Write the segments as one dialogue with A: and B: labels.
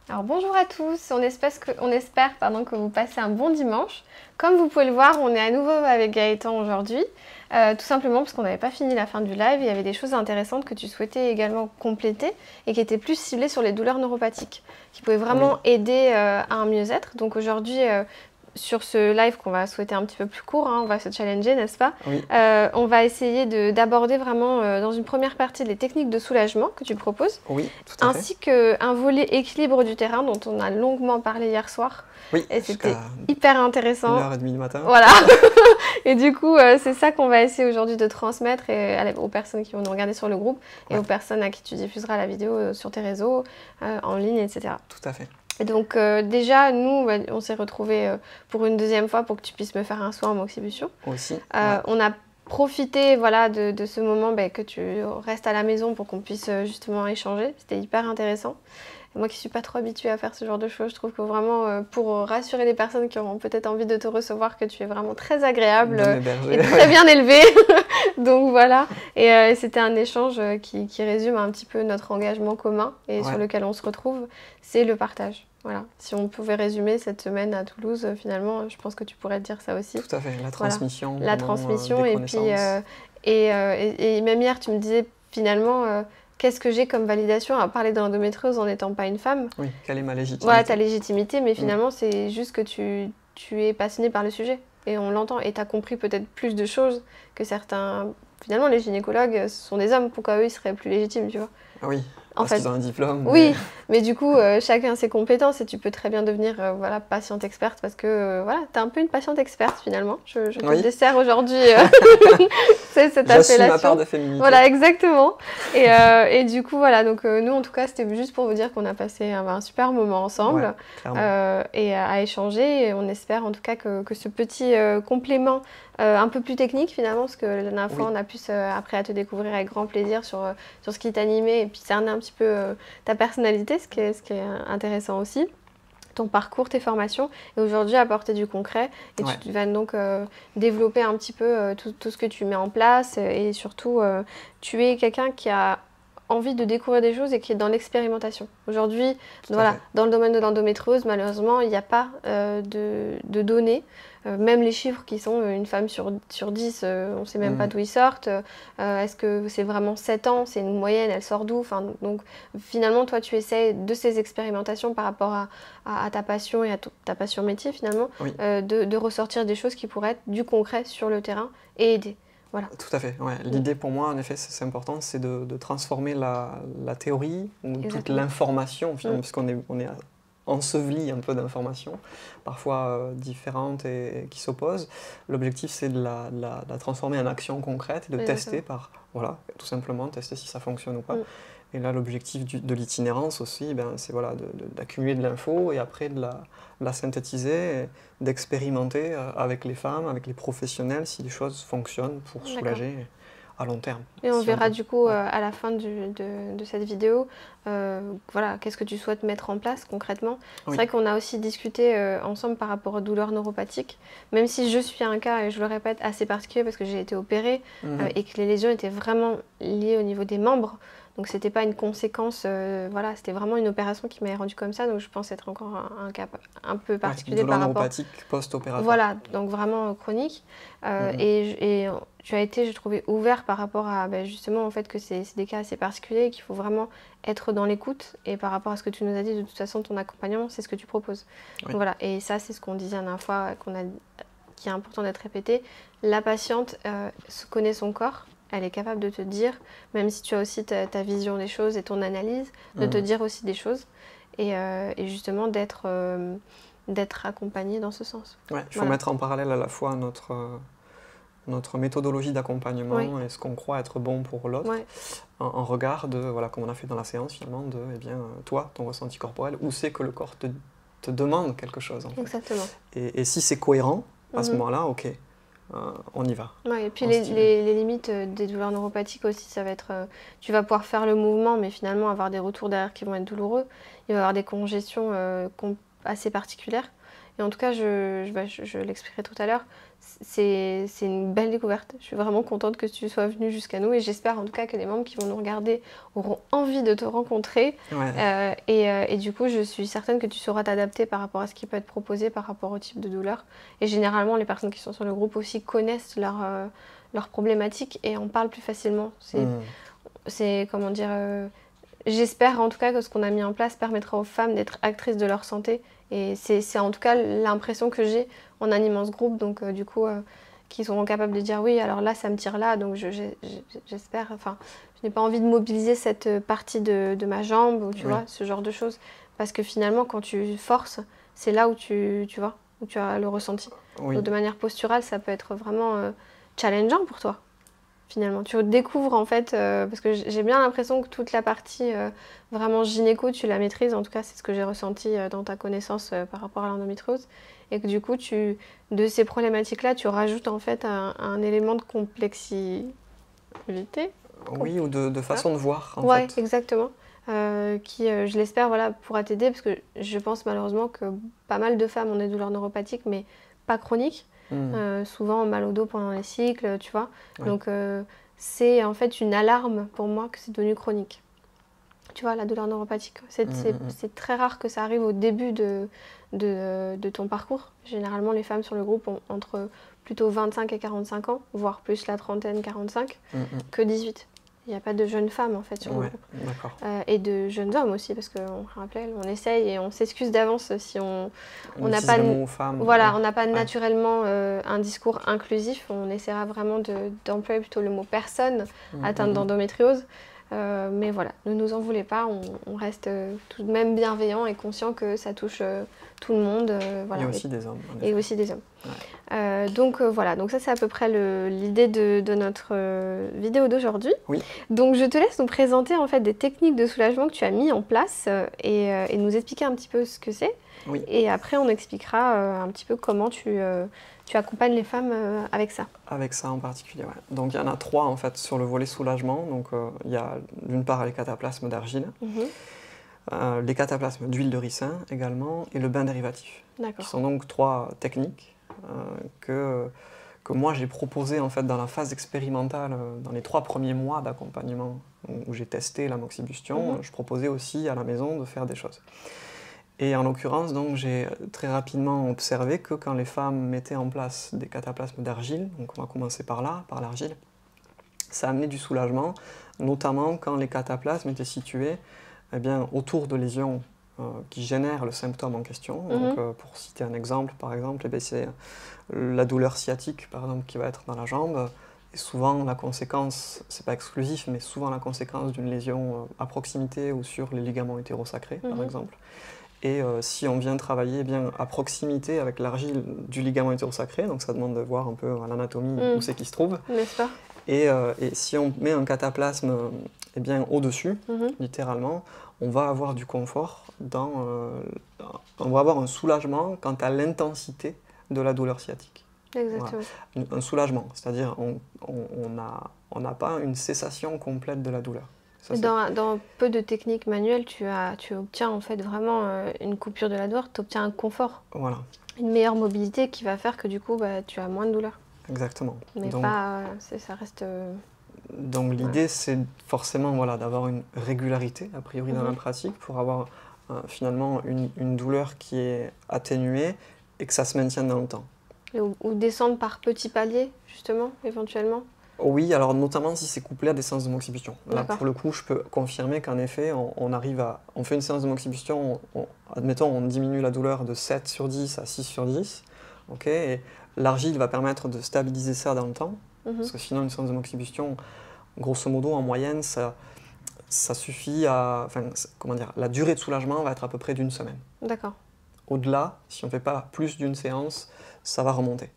A: Alors bonjour à tous, on espère que vous passez un bon dimanche. Comme vous pouvez le voir, on est à nouveau avec Gaëtan aujourd'hui, tout simplement parce qu'on n'avait pas fini la fin du live, il y avait des choses intéressantes que tu souhaitais également compléter et qui étaient plus ciblées sur les douleurs neuropathiques, qui pouvaient vraiment aider à un mieux-être. Donc aujourd'hui, sur ce live qu'on va souhaiter un petit peu plus court, on va se challenger, n'est-ce pas?
B: Oui.
A: On va essayer d'aborder vraiment dans une première partie les techniques de soulagement que tu proposes,
B: Oui, tout à fait.
A: ainsi qu'un volet équilibre du terrain dont on a longuement parlé hier soir.
B: Oui,
A: Et c'était hyper intéressant.
B: 1h30 du matin.
A: Voilà. Et du coup, c'est ça qu'on va essayer aujourd'hui de transmettre aux personnes qui vont nous regarder sur le groupe et aux personnes à qui tu diffuseras la vidéo sur tes réseaux, en ligne, etc.
B: Tout à fait.
A: Et donc déjà, nous, on s'est retrouvés pour une deuxième fois pour que tu puisses me faire un soin en moxibution.
B: Aussi.
A: On a profité voilà, de ce moment que tu restes à la maison pour qu'on puisse justement échanger. C'était hyper intéressant. Et moi qui ne suis pas trop habituée à faire ce genre de choses, je trouve que vraiment, pour rassurer les personnes qui auront peut-être envie de te recevoir, que tu es vraiment très agréable et très bien élevé. Donc voilà, et c'était un échange qui résume un petit peu notre engagement commun et sur lequel on se retrouve, c'est le partage. Voilà. Si on pouvait résumer cette semaine à Toulouse, finalement, je pense que tu pourrais te dire ça aussi.
B: Tout à fait, la transmission.
A: Voilà. La transmission, et puis et même hier, tu me disais finalement, qu'est-ce que j'ai comme validation à parler d'endométriose en n'étant pas une femme?
B: Oui, quelle est ma légitimité?
A: Voilà, ta légitimité, mais finalement, c'est juste que tu es passionnée par le sujet. Et on l'entend, et tu as compris peut-être plus de choses que certains... Finalement, les gynécologues, ce sont des hommes, pourquoi eux, ils seraient plus légitimes, tu vois?
B: Oui,
A: en fait,
B: qu'ils ont un diplôme.
A: Oui, mais du coup, chacun ses compétences, et tu peux très bien devenir voilà, patiente experte, parce que voilà, tu es un peu une patiente experte, finalement. Je te dessert aujourd'hui c'est cette appellation.
B: J'assume ma part de féminité.
A: Voilà, exactement. Et du coup, voilà, donc nous, en tout cas, c'était juste pour vous dire qu'on a passé un super moment ensemble et à échanger. Et on espère, en tout cas, que ce petit complément un peu plus technique, finalement, parce que la dernière fois, on a pu, après, à te découvrir avec grand plaisir sur ce qui t'animait et puis cerner un petit peu ta personnalité, ce qui est intéressant aussi, ton parcours, tes formations, et aujourd'hui apporter du concret. Et tu vas donc développer un petit peu tout ce que tu mets en place, et surtout, tu es quelqu'un qui a envie de découvrir des choses et qui est dans l'expérimentation. Aujourd'hui, voilà, dans le domaine de l'endométriose, malheureusement, il n'y a pas de données. Même les chiffres qui sont une femme sur 10, on ne sait même pas d'où ils sortent. Est-ce que c'est vraiment 7 ans? C'est une moyenne, elle sort d'où? Donc finalement, toi, tu essaies de ces expérimentations par rapport à ta passion et à ta passion métier, finalement, de ressortir des choses qui pourraient être du concret sur le terrain et aider. Voilà.
B: Tout à fait. Ouais. L'idée pour moi, en effet, c'est important, c'est de transformer la théorie ou toute l'information, finalement, puisqu'on est enseveli un peu d'informations, parfois différentes et qui s'opposent. L'objectif, c'est de la transformer en action concrète et de tester voilà, tout simplement, tester si ça fonctionne ou pas. Et là, l'objectif de l'itinérance aussi, c'est voilà, d'accumuler de l'info et après de la synthétiser, d'expérimenter avec les femmes, avec les professionnels, si les choses fonctionnent pour soulager à long terme.
A: Et on verra du coup à la fin de cette vidéo, voilà, qu'est-ce que tu souhaites mettre en place concrètement. C'est vrai qu'on a aussi discuté ensemble par rapport aux douleurs neuropathiques, même si je suis un cas, et je le répète, assez particulier parce que j'ai été opérée et que les lésions étaient vraiment liées au niveau des membres. Donc c'était pas une conséquence, voilà, c'était vraiment une opération qui m'avait rendue comme ça, donc je pense être encore un cas un peu particulier par rapport...
B: neuropathique post-opératoire.
A: Voilà, donc vraiment chronique. Et tu as été, je trouvais, ouvert par rapport à justement au fait que c'est des cas assez particuliers et qu'il faut vraiment être dans l'écoute. Et par rapport à ce que tu nous as dit, de toute façon, ton accompagnement, c'est ce que tu proposes. Donc voilà, et ça, c'est ce qu'on disait la dernière fois, qui est important d'être répété. La patiente connaît son corps. Elle est capable de te dire, même si tu as aussi ta vision des choses et ton analyse, de te dire aussi des choses. Et justement d'être accompagnée dans ce sens.
B: Ouais, il faut mettre en parallèle à la fois notre méthodologie d'accompagnement et ce qu'on croit être bon pour l'autre, en regard de, voilà, comme on a fait dans la séance finalement, de toi, ton ressenti corporel, où c'est que le corps te demande quelque chose. En fait.
A: Exactement.
B: Et si c'est cohérent, à ce moment-là, ok. On y va.
A: Ouais, et puis les limites des douleurs neuropathiques aussi, ça va être... tu vas pouvoir faire le mouvement, mais finalement avoir des retours derrière qui vont être douloureux. Il va y avoir des congestions assez particulières. Et en tout cas, je l'expliquerai tout à l'heure, c'est une belle découverte. Je suis vraiment contente que tu sois venue jusqu'à nous et j'espère en tout cas que les membres qui vont nous regarder auront envie de te rencontrer.
B: Ouais.
A: Et du coup, je suis certaine que tu sauras t'adapter par rapport à ce qui peut être proposé, par rapport au type de douleur. Et généralement, les personnes qui sont sur le groupe aussi connaissent leurs problématiques et en parlent plus facilement. C'est comment dire... j'espère en tout cas que ce qu'on a mis en place permettra aux femmes d'être actrices de leur santé. Et c'est en tout cas l'impression que j'ai en animant ce groupe. Donc du coup, qu'ils seront capables de dire oui, alors là, ça me tire là. Donc j'espère, enfin, je n'ai pas envie de mobiliser cette partie de ma jambe ou tu vois, ce genre de choses. Parce que finalement, quand tu forces, c'est là où tu vois, où tu as le ressenti.
B: Oui.
A: Donc de manière posturale, ça peut être vraiment challengeant pour toi. Finalement, tu découvres en fait, parce que j'ai bien l'impression que toute la partie vraiment gynéco, tu la maîtrises, en tout cas c'est ce que j'ai ressenti dans ta connaissance par rapport à l'endométriose, et que du coup, de ces problématiques-là, tu rajoutes en fait un élément de complexité.
B: Oui, ou de façon de voir en
A: ouais,
B: fait.
A: exactement. Qui, je l'espère, voilà, pourra t'aider, parce que je pense malheureusement que pas mal de femmes ont des douleurs neuropathiques, mais pas chroniques. Souvent mal au dos pendant les cycles, tu vois. Ouais. Donc c'est en fait une alarme pour moi que c'est devenu chronique. Tu vois, la douleur neuropathique. C'est très rare que ça arrive au début de ton parcours. Généralement, les femmes sur le groupe ont entre plutôt 25 et 45 ans, voire plus la trentaine, 45, que 18. Il n'y a pas de jeunes femmes en fait sur le groupe. Et de jeunes hommes aussi, parce qu'on rappelle, on essaye et on s'excuse d'avance si on n'a pas, voilà, on n'a pas naturellement un discours inclusif. On essaiera vraiment d'employer plutôt le mot personne atteinte d'endométriose. Mais voilà, ne nous en voulez pas, on reste tout de même bienveillant et conscient que ça touche tout le monde. Voilà.
B: Et aussi des hommes.
A: Et aussi des hommes. Ouais. Donc voilà, donc ça c'est à peu près l'idée de notre vidéo d'aujourd'hui.
B: Oui.
A: Donc je te laisse nous présenter en fait des techniques de soulagement que tu as mis en place et nous expliquer un petit peu ce que c'est.
B: Oui.
A: Et après on expliquera un petit peu comment tu accompagnes les femmes avec ça.
B: Avec ça en particulier, ouais. Donc il y en a 3 en fait sur le volet soulagement. Donc il y a d'une part les cataplasmes d'argile, les cataplasmes d'huile de ricin également et le bain dérivatif. Qui sont donc 3 techniques que moi j'ai proposées en fait dans la phase expérimentale, dans les 3 premiers mois d'accompagnement où j'ai testé l'amoxibustion. Je proposais aussi à la maison de faire des choses. Et en l'occurrence, donc, j'ai très rapidement observé que quand les femmes mettaient en place des cataplasmes d'argile, donc on va commencer par là, par l'argile, ça amenait du soulagement, notamment quand les cataplasmes étaient situés autour de lésions qui génèrent le symptôme en question. Donc, pour citer un exemple, par exemple, c'est la douleur sciatique, par exemple, qui va être dans la jambe. Et souvent, la conséquence, c'est pas exclusif, mais souvent la conséquence d'une lésion à proximité ou sur les ligaments hétérosacrés, par exemple. Et si on vient travailler à proximité avec l'argile du ligament hétérosacré, donc ça demande de voir un peu à l'anatomie où c'est qu'il se trouve.
A: N'est-ce pas ?
B: Et si on met un cataplasme au-dessus, littéralement, on va avoir du confort, on va avoir un soulagement quant à l'intensité de la douleur sciatique.
A: Exactement.
B: Voilà. Un soulagement, c'est-à-dire on n'a pas une cessation complète de la douleur.
A: Ça, dans peu de techniques manuelles, tu obtiens en fait vraiment une coupure de la douleur, tu obtiens un confort.
B: Voilà.
A: Une meilleure mobilité qui va faire que du coup, tu as moins de douleur.
B: Exactement.
A: Mais ça reste...
B: Donc l'idée, c'est forcément d'avoir une régularité, a priori, dans la pratique, pour avoir finalement une douleur qui est atténuée et que ça se maintienne dans le temps.
A: Ou descendre par petits paliers, justement, éventuellement.
B: Oui, alors notamment si c'est couplé à des séances de moxibustion. Là, pour le coup, je peux confirmer qu'en effet, on fait une séance de moxibustion, admettons, on diminue la douleur de 7 sur 10 à 6 sur 10, et l'argile va permettre de stabiliser ça dans le temps, parce que sinon, une séance de moxibustion, grosso modo, en moyenne, ça suffit à... la durée de soulagement va être à peu près d'1 semaine.
A: D'accord.
B: Au-delà, si on ne fait pas plus d'une séance, ça va remonter.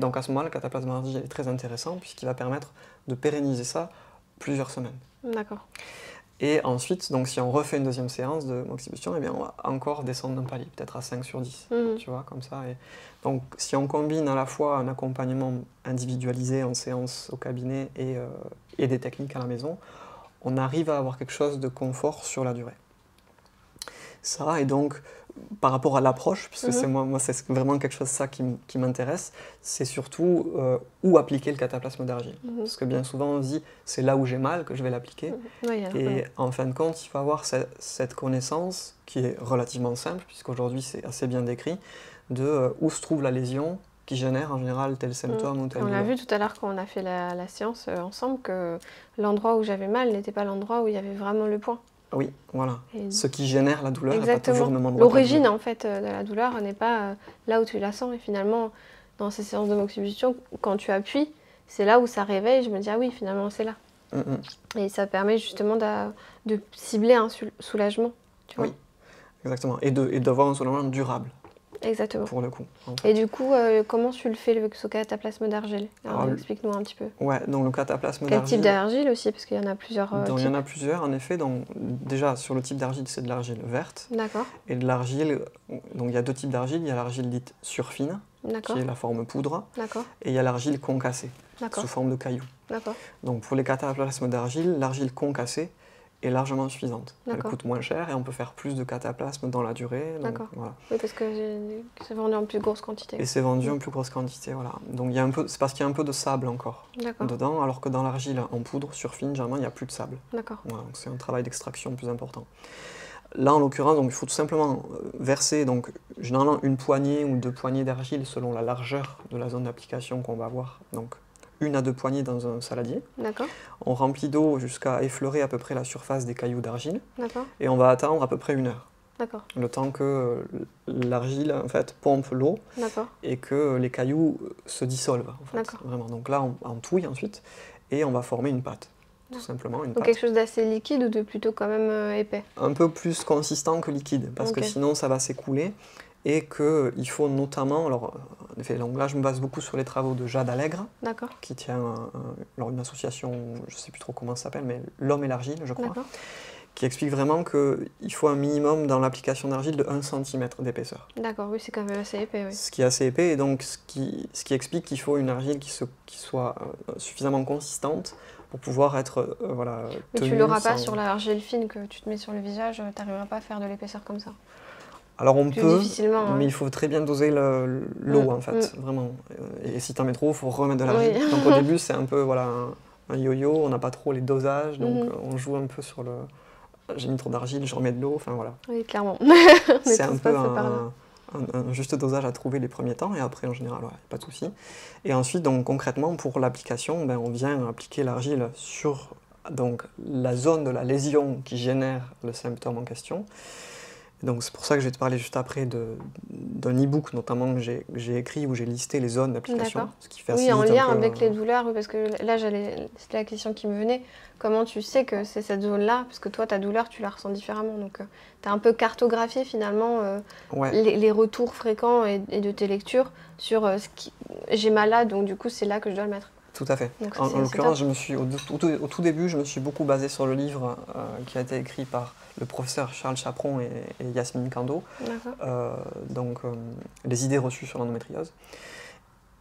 B: Donc à ce moment-là, le cataplasme d'argile est très intéressant puisqu'il va permettre de pérenniser ça plusieurs semaines.
A: D'accord.
B: Et ensuite, donc, si on refait une deuxième séance de moxibustion, on va encore descendre d'un palier, peut-être à 5 sur 10, tu vois, comme ça. Et donc si on combine à la fois un accompagnement individualisé en séance au cabinet et des techniques à la maison, on arrive à avoir quelque chose de confort sur la durée. Ça, et donc, par rapport à l'approche, puisque moi c'est vraiment quelque chose ça qui m'intéresse, c'est surtout où appliquer le cataplasme d'argile. Parce que bien souvent on se dit c'est là où j'ai mal que je vais l'appliquer. Et en fin de compte, il faut avoir cette connaissance qui est relativement simple, puisqu'aujourd'hui c'est assez bien décrit, de où se trouve la lésion qui génère en général tel symptôme ou tel douleur.
A: On l'a vu tout à l'heure quand on a fait la séance ensemble, que l'endroit où j'avais mal n'était pas l'endroit où il y avait vraiment le point.
B: Oui, voilà. Ce qui génère la douleur n'est pas
A: exactement.
B: toujours le même endroit.
A: L'origine en fait de la douleur n'est pas là où tu la sens. Et finalement, dans ces séances de moxibustion, quand tu appuies, c'est là où ça réveille. Je me dis, ah oui, finalement, c'est là. Et ça permet justement de cibler un soulagement. Tu vois.
B: Oui, exactement. Et d'avoir un soulagement durable.
A: Exactement.
B: Pour le coup.
A: Et du coup, comment tu le fais, ce cataplasme d'argile? Explique-nous un petit peu.
B: Ouais, donc le cataplasme
A: d'argile.
B: Quel
A: type d'argile aussi? Parce qu'il y en a plusieurs
B: types. Il y en a plusieurs, en effet. Donc, déjà, sur le type d'argile, c'est de l'argile verte.
A: D'accord.
B: Et de l'argile, donc il y a deux types d'argile. Il y a l'argile dite surfine, qui est la forme poudre.
A: D'accord.
B: Et il y a l'argile concassée, sous forme de cailloux.
A: D'accord.
B: Donc, pour les cataplasmes d'argile, l'argile concassée est largement suffisante. Elle coûte moins cher et on peut faire plus de cataplasmes dans la durée.
A: D'accord.
B: Voilà.
A: Oui, parce que c'est vendu en plus grosse quantité.
B: Et c'est vendu en plus grosse quantité, voilà. Donc c'est parce qu'il y a un peu de sable encore dedans, alors que dans l'argile en poudre surfine, généralement, il n'y a plus de sable.
A: D'accord.
B: Voilà, donc c'est un travail d'extraction plus important. Là, en l'occurrence, il faut tout simplement verser, donc, généralement, une poignée ou 2 poignées d'argile selon la largeur de la zone d'application qu'on va avoir. Donc, 1 à 2 poignées dans un saladier.
A: D'accord.
B: On remplit d'eau jusqu'à effleurer à peu près la surface des cailloux d'argile.
A: D'accord.
B: Et on va attendre à peu près 1 heure.
A: D'accord.
B: Le temps que l'argile en fait pompe l'eau et que les cailloux se dissolvent. En fait, vraiment. Donc là, on touille ensuite et on va former une pâte. Tout simplement une pâte.
A: Quelque chose d'assez liquide ou de plutôt quand même épais?
B: Un peu plus consistant que liquide, parce que sinon ça va s'écouler. Et qu'il faut notamment, alors en effet, donc là je me base beaucoup sur les travaux de Jade Allègre, qui tient une association, je ne sais plus trop comment ça s'appelle, mais L'Homme et l'Argile, je crois, qui explique vraiment qu'il faut un minimum dans l'application d'argile de 1 cm d'épaisseur.
A: D'accord, oui, c'est quand même assez épais. Oui.
B: Ce qui est assez épais, et donc ce qui explique qu'il faut une argile qui soit suffisamment consistante pour pouvoir être
A: Mais tu ne l'auras pas sur l'argile fine que tu te mets sur le visage, tu n'arriveras pas à faire de l'épaisseur comme ça.
B: Alors on peut,
A: mais
B: il faut très bien doser l'eau en fait, vraiment. Et si tu en mets trop, il faut remettre de l'argile. Donc au début c'est un peu un yo-yo, on n'a pas trop les dosages, donc on joue un peu sur le... J'ai mis trop d'argile, je remets de l'eau, enfin voilà.
A: Oui, clairement.
B: C'est un peu un juste dosage à trouver les premiers temps, et après en général, pas de souci. Et ensuite, donc concrètement, pour l'application, on vient appliquer l'argile sur donc, la zone de la lésion qui génère le symptôme en question. Donc c'est pour ça que je vais te parler juste après d'un e-book notamment que j'ai écrit où j'ai listé les zones d'application.
A: Oui, en lien avec les douleurs, parce que là c'était la question qui me venait. Comment tu sais que c'est cette zone-là? Parce que toi, ta douleur, tu la ressens différemment. Donc tu as un peu cartographié finalement les retours fréquents et de tes lectures sur j'ai mal là, donc du coup c'est là que je dois le mettre.
B: Tout à fait. En l'occurrence, au tout début, je me suis beaucoup basé sur le livre qui a été écrit par le professeur Charles Chaperon et Yasmine Kando, donc les idées reçues sur l'endométriose.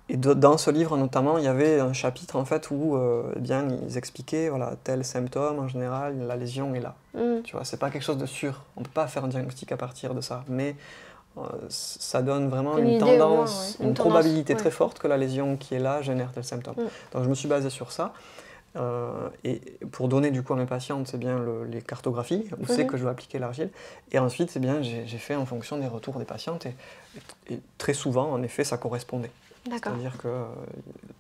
B: Et dans ce livre notamment, il y avait un chapitre en fait où ils expliquaient tel symptôme en général, la lésion est là. Tu vois, c'est pas quelque chose de sûr. On peut pas faire un diagnostic à partir de ça, mais ça donne vraiment une tendance, une probabilité très forte que la lésion qui est là génère tel symptôme. Donc je me suis basé sur ça. Et pour donner du coup à mes patientes, c'est bien les cartographies, où c'est que je vais appliquer l'argile. Et ensuite, c'est bien, j'ai fait en fonction des retours des patientes. Et très souvent, en effet, ça correspondait. C'est-à-dire que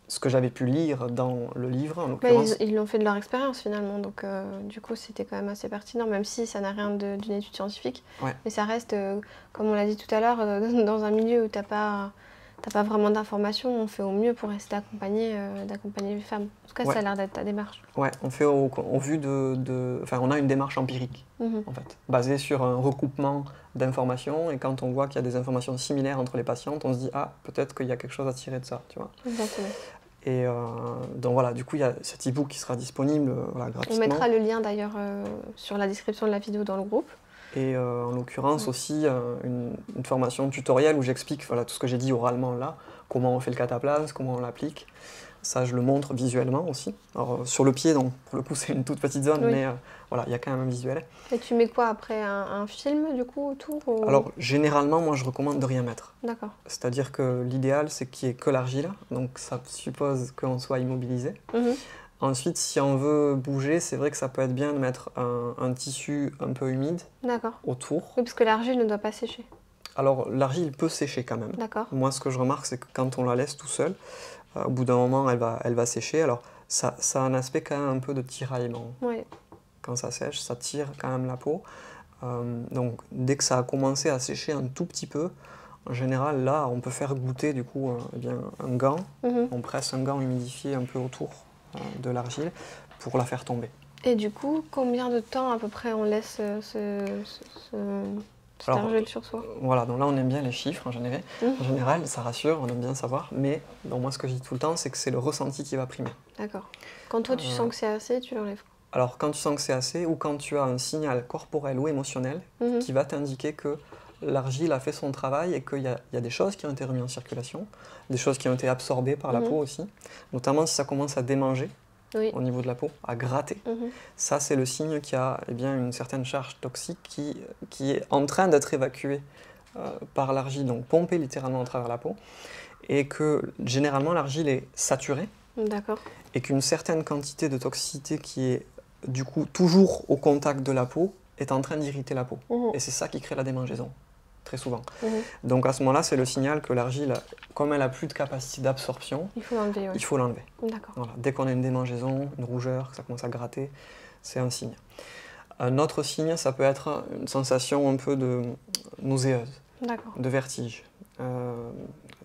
B: ce que j'avais pu lire dans le livre, en l'occurrence...
A: Ils l'ont fait de leur expérience finalement, donc du coup c'était quand même assez pertinent, même si ça n'a rien d'une étude scientifique. Mais ça reste, comme on l'a dit tout à l'heure, dans un milieu où t'as pas vraiment d'informations, on fait au mieux pour rester d'accompagner les femmes. En tout cas, ça a l'air d'être ta démarche.
B: Ouais, on fait au vu enfin, on a une démarche empirique, en fait, basée sur un recoupement d'informations, et quand on voit qu'il y a des informations similaires entre les patientes, on se dit, ah, peut-être qu'il y a quelque chose à tirer de ça, tu vois.
A: Exactement.
B: Et donc voilà, du coup, il y a cet e-book qui sera disponible gratuitement.
A: On mettra le lien d'ailleurs sur la description de la vidéo dans le groupe.
B: Et en l'occurrence aussi une formation tutoriel où j'explique tout ce que j'ai dit oralement là, comment on fait le cataplasme, comment on l'applique. Ça, je le montre visuellement aussi. Alors, sur le pied, donc, pour le coup, c'est une toute petite zone,
A: Oui.
B: mais voilà, il y a quand même un visuel.
A: Et tu mets quoi après? Un film, du coup, autour ou...
B: Alors, généralement, moi, je recommande de rien mettre.
A: D'accord.
B: C'est-à-dire que l'idéal, c'est qu'il n'y ait que l'argile, donc ça suppose qu'on soit immobilisé. Ensuite, si on veut bouger, c'est vrai que ça peut être bien de mettre un tissu un peu humide autour.
A: Oui, parce que l'argile ne doit pas sécher.
B: Alors, l'argile peut sécher quand même. Moi, ce que je remarque, c'est que quand on la laisse tout seul, au bout d'un moment, elle va sécher. Alors, ça a un aspect quand même un peu de tiraillement.
A: Oui.
B: Quand ça sèche, ça tire quand même la peau. Donc, dès que ça a commencé à sécher un tout petit peu, en général, là, on peut faire goûter du coup eh bien, un gant. On presse un gant humidifié un peu autour de l'argile pour la faire tomber.
A: Et du coup, combien de temps à peu près on laisse cette argile sur soi?
B: Voilà, donc là on aime bien les chiffres en général. En général, ça rassure, on aime bien savoir. Mais donc, moi, ce que je dis tout le temps, c'est que c'est le ressenti qui va primer.
A: D'accord. Quand toi, tu sens que c'est assez, tu l'enlèves?
B: Alors, quand tu sens que c'est assez, ou quand tu as un signal corporel ou émotionnel qui va t'indiquer que l'argile a fait son travail et qu'il y a des choses qui ont été remises en circulation, des choses qui ont été absorbées par la peau aussi, notamment si ça commence à démanger au niveau de la peau, à gratter. Ça, c'est le signe qu'il y a eh bien, une certaine charge toxique qui est en train d'être évacuée par l'argile, donc pompée littéralement à travers la peau, et que généralement l'argile est saturée, et qu'une certaine quantité de toxicité qui est du coup toujours au contact de la peau est en train d'irriter la peau. Et c'est ça qui crée la démangeaison, très souvent. Donc à ce moment-là, c'est le signal que l'argile, comme elle n'a plus de capacité d'absorption, il faut l'enlever. Voilà. Dès qu'on a une démangeaison, une rougeur, que ça commence à gratter, c'est un signe. Un autre signe, ça peut être une sensation un peu de nauséeuse, de vertige,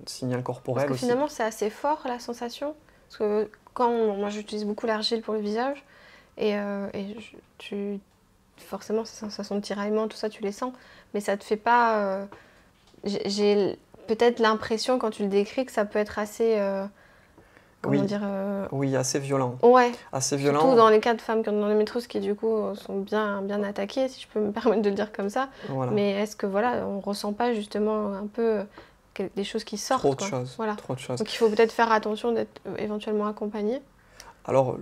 B: signal corporel aussi.
A: Parce que finalement, c'est assez fort la sensation. Parce que moi j'utilise beaucoup l'argile pour le visage, et forcément ces sensations de tiraillement, tout ça, tu les sens, mais ça te fait pas... j'ai peut-être l'impression, quand tu le décris, que ça peut être assez...
B: Oui, assez violent.
A: Ouais,
B: assez violent.
A: Surtout dans les cas de femmes qui ont une endométriose qui du coup sont bien attaquées, si je peux me permettre de le dire comme ça.
B: Voilà.
A: Mais est-ce que voilà, on ressent pas justement un peu des choses qui sortent?
B: Trop de choses.
A: Voilà.
B: Trop de choses.
A: Donc il faut peut-être faire attention d'être éventuellement accompagné.
B: Alors,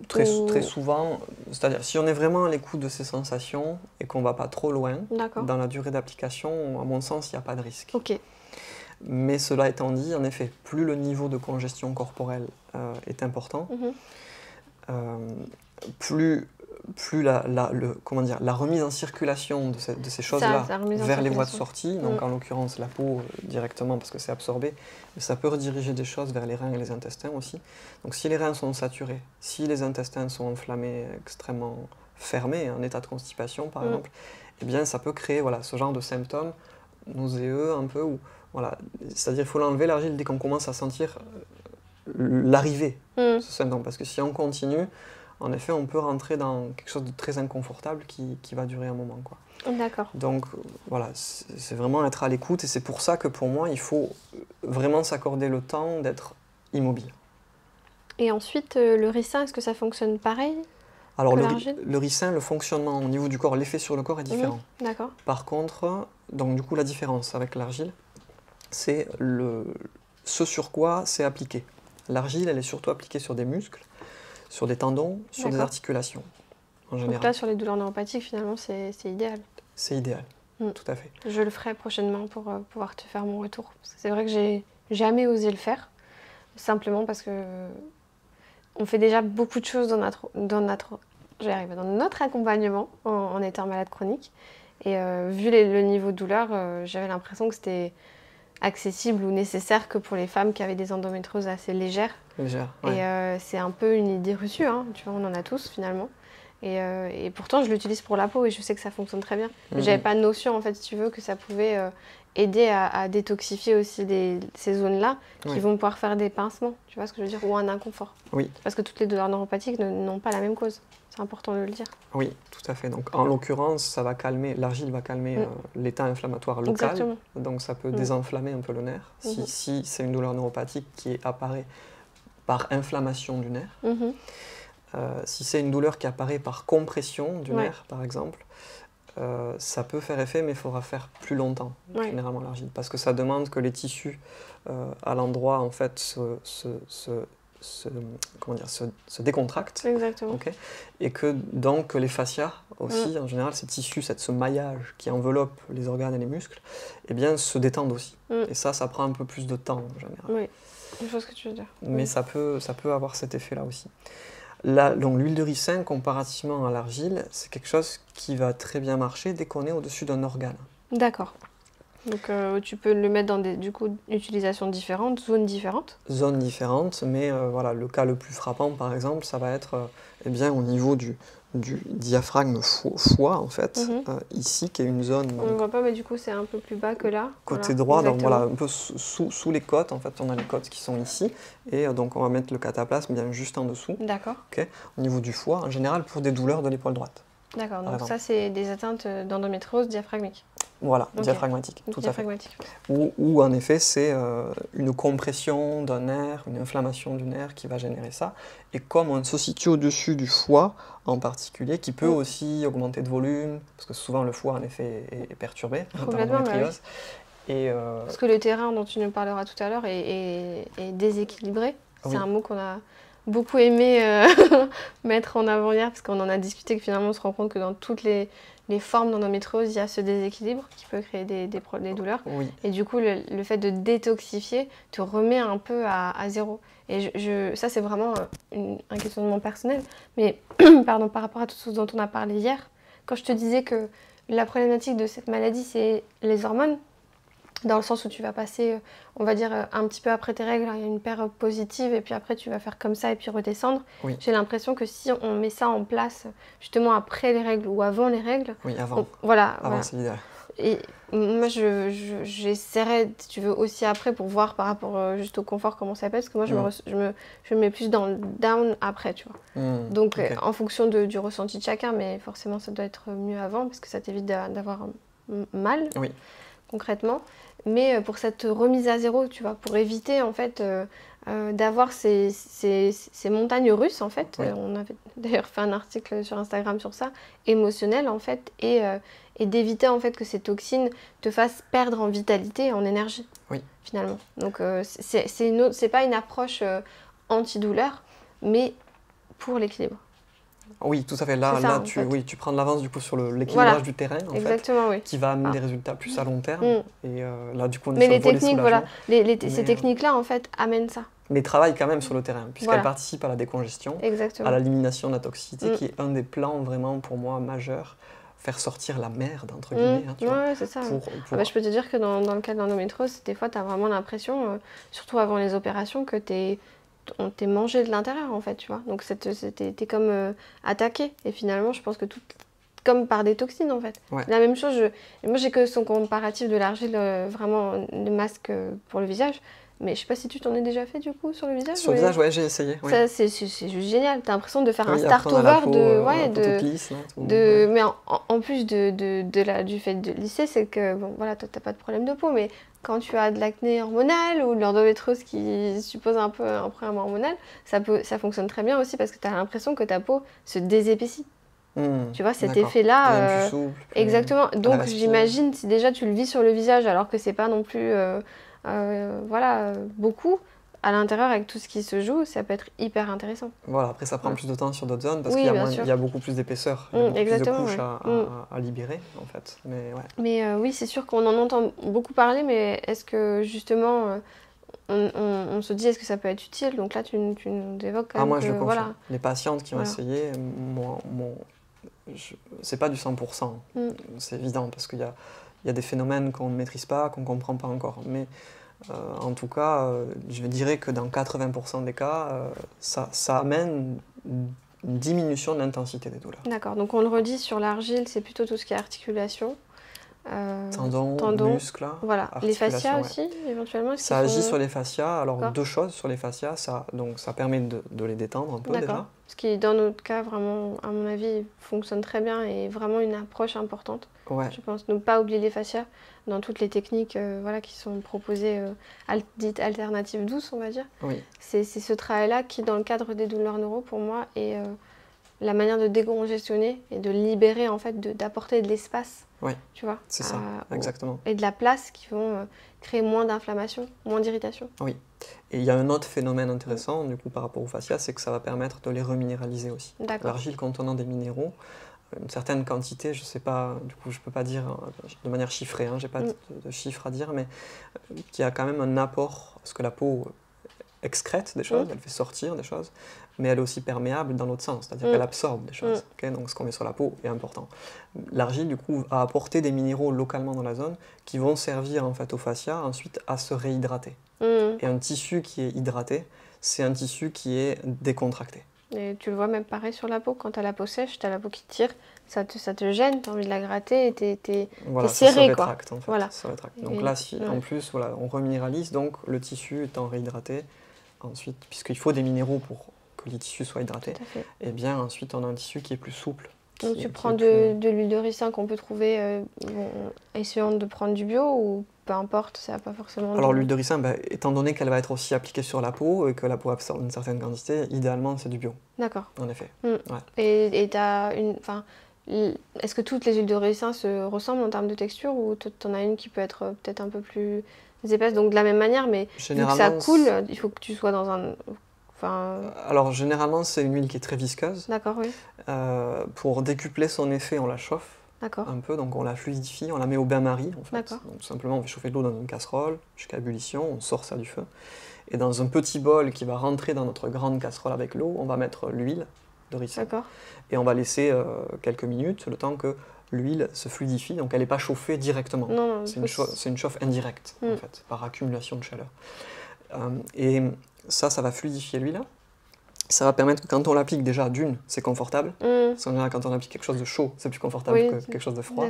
B: très souvent, c'est-à-dire si on est vraiment à l'écoute de ces sensations et qu'on ne va pas trop loin, dans la durée d'application, à mon sens, il n'y a pas de risque. Mais cela étant dit, en effet, plus le niveau de congestion corporelle est important, plus la remise en circulation de ces choses-là vers les voies de sortie, donc en l'occurrence la peau directement parce que c'est absorbé, mais ça peut rediriger des choses vers les reins et les intestins aussi. Donc si les reins sont saturés, si les intestins sont enflammés, extrêmement fermés, en état de constipation par exemple, eh bien ça peut créer ce genre de symptômes nauséeux un peu, c'est-à-dire qu'il faut l'enlever l'argile dès qu'on commence à sentir l'arrivée de ce symptôme, parce que si on continue, en effet, on peut rentrer dans quelque chose de très inconfortable qui va durer un moment. Donc voilà, c'est vraiment être à l'écoute, et c'est pour ça que pour moi, il faut vraiment s'accorder le temps d'être immobile.
A: Et ensuite, le ricin, est-ce que ça fonctionne pareil?
B: Alors le ricin, le fonctionnement au niveau du corps, l'effet sur le corps est différent. Par contre, donc du coup la différence avec l'argile, c'est ce sur quoi c'est appliqué. L'argile, elle est surtout appliquée sur des muscles, sur des tendons, sur des articulations, en général.
A: Donc là, sur les douleurs neuropathiques, finalement, c'est idéal.
B: C'est idéal, tout à fait.
A: Je le ferai prochainement pour pouvoir te faire mon retour. C'est vrai que j'ai jamais osé le faire, simplement parce que on fait déjà beaucoup de choses dans notre accompagnement en étant malade chronique. Et vu le niveau de douleur, j'avais l'impression que c'était accessible ou nécessaire que pour les femmes qui avaient des endométrioses assez légères. Et c'est un peu une idée reçue, hein, tu vois, on en a tous finalement. Et pourtant, je l'utilise pour la peau et je sais que ça fonctionne très bien. J'avais pas de notion, en fait, si tu veux, que ça pouvait aider à détoxifier aussi ces zones-là qui vont pouvoir faire des pincements, tu vois ce que je veux dire, ou un inconfort. Parce que toutes les douleurs neuropathiques n'ont pas la même cause. C'est important de le dire. Oui,
B: tout à fait. Donc, en l'occurrence, ça va calmer, l'argile va calmer l'état inflammatoire local.
A: Exactement.
B: Donc, ça peut désenflammer un peu le nerf. Si c'est une douleur neuropathique qui apparaît par inflammation du nerf. Si c'est une douleur qui apparaît par compression du nerf, par exemple, ça peut faire effet, mais il faudra faire plus longtemps, généralement l'argile, parce que ça demande que les tissus à l'endroit en fait se comment dire, se décontractent.
A: Exactement.
B: Okay, et que donc les fascias aussi, en général, ces tissus, ce maillage qui enveloppe les organes et les muscles, eh bien, se détendent aussi. Et ça prend un peu plus de temps en général.
A: Oui, je vois ce que tu veux dire.
B: Mais ça peut avoir cet effet-là aussi. Donc l'huile de ricin, comparativement à l'argile, c'est quelque chose qui va très bien marcher dès qu'on est au-dessus d'un organe.
A: D'accord. Donc tu peux le mettre dans des utilisations différentes, zones différentes.
B: Zones différentes, mais voilà, le cas le plus frappant, par exemple, ça va être eh bien, au niveau du diaphragme foie, en fait, ici, qui est une zone...
A: On ne voit pas, mais du coup, c'est un peu plus bas que là.
B: Côté droit, donc voilà, un peu sous les côtes, en fait, on a les côtes qui sont ici, et donc on va mettre le cataplasme bien juste en dessous.
A: D'accord.
B: Okay, au niveau du foie, en général, pour des douleurs de l'épaule droite.
A: D'accord, donc ça, c'est des atteintes d'endométriose diaphragmique.
B: Voilà, diaphragmatique, tout à fait. Ou en effet, c'est une compression d'un nerf, une inflammation du nerf qui va générer ça. Et comme on se situe au-dessus du foie en particulier, qui peut aussi augmenter de volume, parce que souvent le foie en effet est perturbé par l'endométriose.
A: Parce que le terrain dont tu nous parleras tout à l'heure est déséquilibré. C'est un mot qu'on a beaucoup aimé mettre en avant hier, parce qu'on en a discuté, que finalement on se rend compte que dans toutes les formes d'endométriose, il y a ce déséquilibre qui peut créer des douleurs.
B: Oui.
A: Et du coup, le fait de détoxifier te remet un peu à zéro. Et ça, c'est vraiment un questionnement personnel. Mais pardon, par rapport à tout ce dont on a parlé hier, quand je te disais que la problématique de cette maladie, c'est les hormones, dans le sens où tu vas passer, on va dire, un petit peu après tes règles, il y a une période positive, et puis après tu vas faire comme ça et puis redescendre.
B: Oui.
A: J'ai l'impression que si on met ça en place justement après les règles ou avant les règles...
B: Oui, avant.
A: Voilà.
B: C'est l'idéal.
A: Et moi, j'essaierai, si tu veux, aussi après pour voir par rapport juste au confort comment ça s'appelle, parce que moi, je me mets plus dans le down après, tu vois. Donc, en fonction du ressenti de chacun, mais forcément, ça doit être mieux avant, parce que ça t'évite d'avoir mal, concrètement. Mais pour cette remise à zéro, tu vois, pour éviter, en fait, d'avoir ces montagnes russes, en fait. On avait d'ailleurs fait un article sur Instagram sur ça, émotionnel, en fait, et d'éviter, en fait, que ces toxines te fassent perdre en vitalité et en énergie, finalement. Donc, c'est pas une approche antidouleur, mais pour l'équilibre.
B: Oui, tout à fait. Là, tu prends de l'avance du coup sur l'équilibrage du terrain, en fait, qui va amener des résultats plus à long terme. Et là, du coup, on est sur le volet soulagement.
A: Ces techniques-là, en fait, amènent ça.
B: Mais travaillent quand même sur le terrain, puisqu'elles participent à la décongestion, à l'élimination de la toxicité, qui est un des plans vraiment pour moi majeurs. Faire sortir la merde, entre guillemets.
A: C'est ça. Je peux te dire que dans le cas de l'endométriose, des fois, tu as vraiment l'impression, surtout avant les opérations, que on t'est mangé de l'intérieur, en fait, tu vois. Donc, t'es comme attaqué. Et finalement, je pense que comme par des toxines, en fait. La même chose, moi, j'ai que son comparatif de l'argile, vraiment, le masque pour le visage. Mais je sais pas si tu t'en es déjà fait, du coup, sur le visage.
B: Sur le visage, ouais, j'ai essayé.
A: Ça, c'est juste génial. T'as l'impression de faire un start-over mais en plus du fait de lisser, c'est que, bon, voilà, toi, t'as pas de problème de peau, mais quand tu as de l'acné hormonal ou de l'endométriose qui suppose un peu un problème hormonal, ça fonctionne très bien aussi parce que tu as l'impression que ta peau se désépaissit. Tu vois, cet effet-là.
B: Plus souple,
A: exactement. Donc, j'imagine, si déjà tu le vis sur le visage alors que c'est pas non plus beaucoup, à l'intérieur avec tout ce qui se joue, ça peut être hyper intéressant.
B: Voilà, après ça prend plus de temps sur d'autres zones parce qu'il y a beaucoup plus d'épaisseur, il y a beaucoup plus de couches à libérer en fait.
A: Mais oui, c'est sûr qu'on en entend beaucoup parler, mais est-ce que justement on se dit est-ce que ça peut être utile? Donc là tu nous évoques quand même
B: moi je le confirme. Les patientes qui ont essayé, c'est pas du 100%, c'est évident parce qu'il y a des phénomènes qu'on ne maîtrise pas, qu'on ne comprend pas encore. Mais en tout cas, je dirais que dans 80% des cas, ça amène une diminution de l'intensité des douleurs.
A: D'accord, donc on le redit, sur l'argile, c'est plutôt tout ce qui est articulation.
B: Tendons, muscles,
A: voilà. Les fascias aussi, éventuellement.
B: Ça agit sur les fascias. Alors deux choses sur les fascias, ça permet de les détendre un peu déjà.
A: Ce qui dans notre cas vraiment, à mon avis, fonctionne très bien et est vraiment une approche importante. Je pense ne pas oublier les fascias dans toutes les techniques qui sont proposées, dites alternatives douces, on va dire. C'est ce travail-là qui, dans le cadre des douleurs neuro, pour moi, est la manière de décongestionner et de libérer, en fait, d'apporter de l'espace.
B: Oui,
A: tu vois,
B: c'est ça, exactement.
A: Et de la place qui vont créer moins d'inflammation, moins d'irritation.
B: Oui, et il y a un autre phénomène intéressant, du coup, par rapport au fascia, c'est que ça va permettre de les reminéraliser aussi. L'argile contenant des minéraux, une certaine quantité, je ne sais pas, du coup, je ne peux pas dire de manière chiffrée, hein, je n'ai pas de chiffres à dire, mais qui a quand même un apport, parce que la peau excrète des choses, elle fait sortir des choses, mais elle est aussi perméable dans l'autre sens, c'est-à-dire qu'elle absorbe des choses. Donc ce qu'on met sur la peau est important. L'argile, du coup, a apporté des minéraux localement dans la zone qui vont servir en fait au fascia ensuite à se réhydrater. Et un tissu qui est hydraté, c'est un tissu qui est décontracté.
A: Et tu le vois même pareil sur la peau, quand tu as la peau sèche, tu as la peau qui tire, ça te gêne, tu as envie de la gratter et tu es
B: voilà,
A: serré.
B: Ça se rétracte, en fait.
A: Voilà.
B: Ça rétracte. Donc là, en plus, voilà, on reminéralise, donc le tissu étant réhydraté, ensuite, puisqu'il faut des minéraux pour que les tissus soient hydratés, et bien ensuite on a un tissu qui est plus souple.
A: Donc tu prends de l'huile de ricin qu'on peut trouver, essayant de prendre du bio ou peu importe, ça va pas forcément...
B: Alors l'huile de ricin, étant donné qu'elle va être aussi appliquée sur la peau et que la peau absorbe une certaine quantité, idéalement c'est du bio.
A: D'accord.
B: En effet.
A: Ouais. Et t'as une... Est-ce que toutes les huiles de ricin se ressemblent en termes de texture ou t'en as une qui peut être peut-être un peu plus épaisse, donc de la même manière, mais vu que ça coule, il faut que tu sois dans un...
B: Alors généralement c'est une huile qui est très visqueuse.
A: D'accord, oui.
B: Pour décupler son effet, on la chauffe un peu, donc on la fluidifie, on la met au bain-marie en fait. Donc, tout simplement on fait chauffer de l'eau dans une casserole jusqu'à ébullition, on sort ça du feu. Et dans un petit bol qui va rentrer dans notre grande casserole avec l'eau, on va mettre l'huile de ricin. Et on va laisser quelques minutes, le temps que l'huile se fluidifie, donc elle n'est pas chauffée directement. C'est une chauffe indirecte en fait, par accumulation de chaleur. Et ça va fluidifier l'huile. Ça va permettre que quand on l'applique déjà d'une, c'est confortable. Parce qu'en général, quand on applique quelque chose de chaud, c'est plus confortable que quelque chose de froid.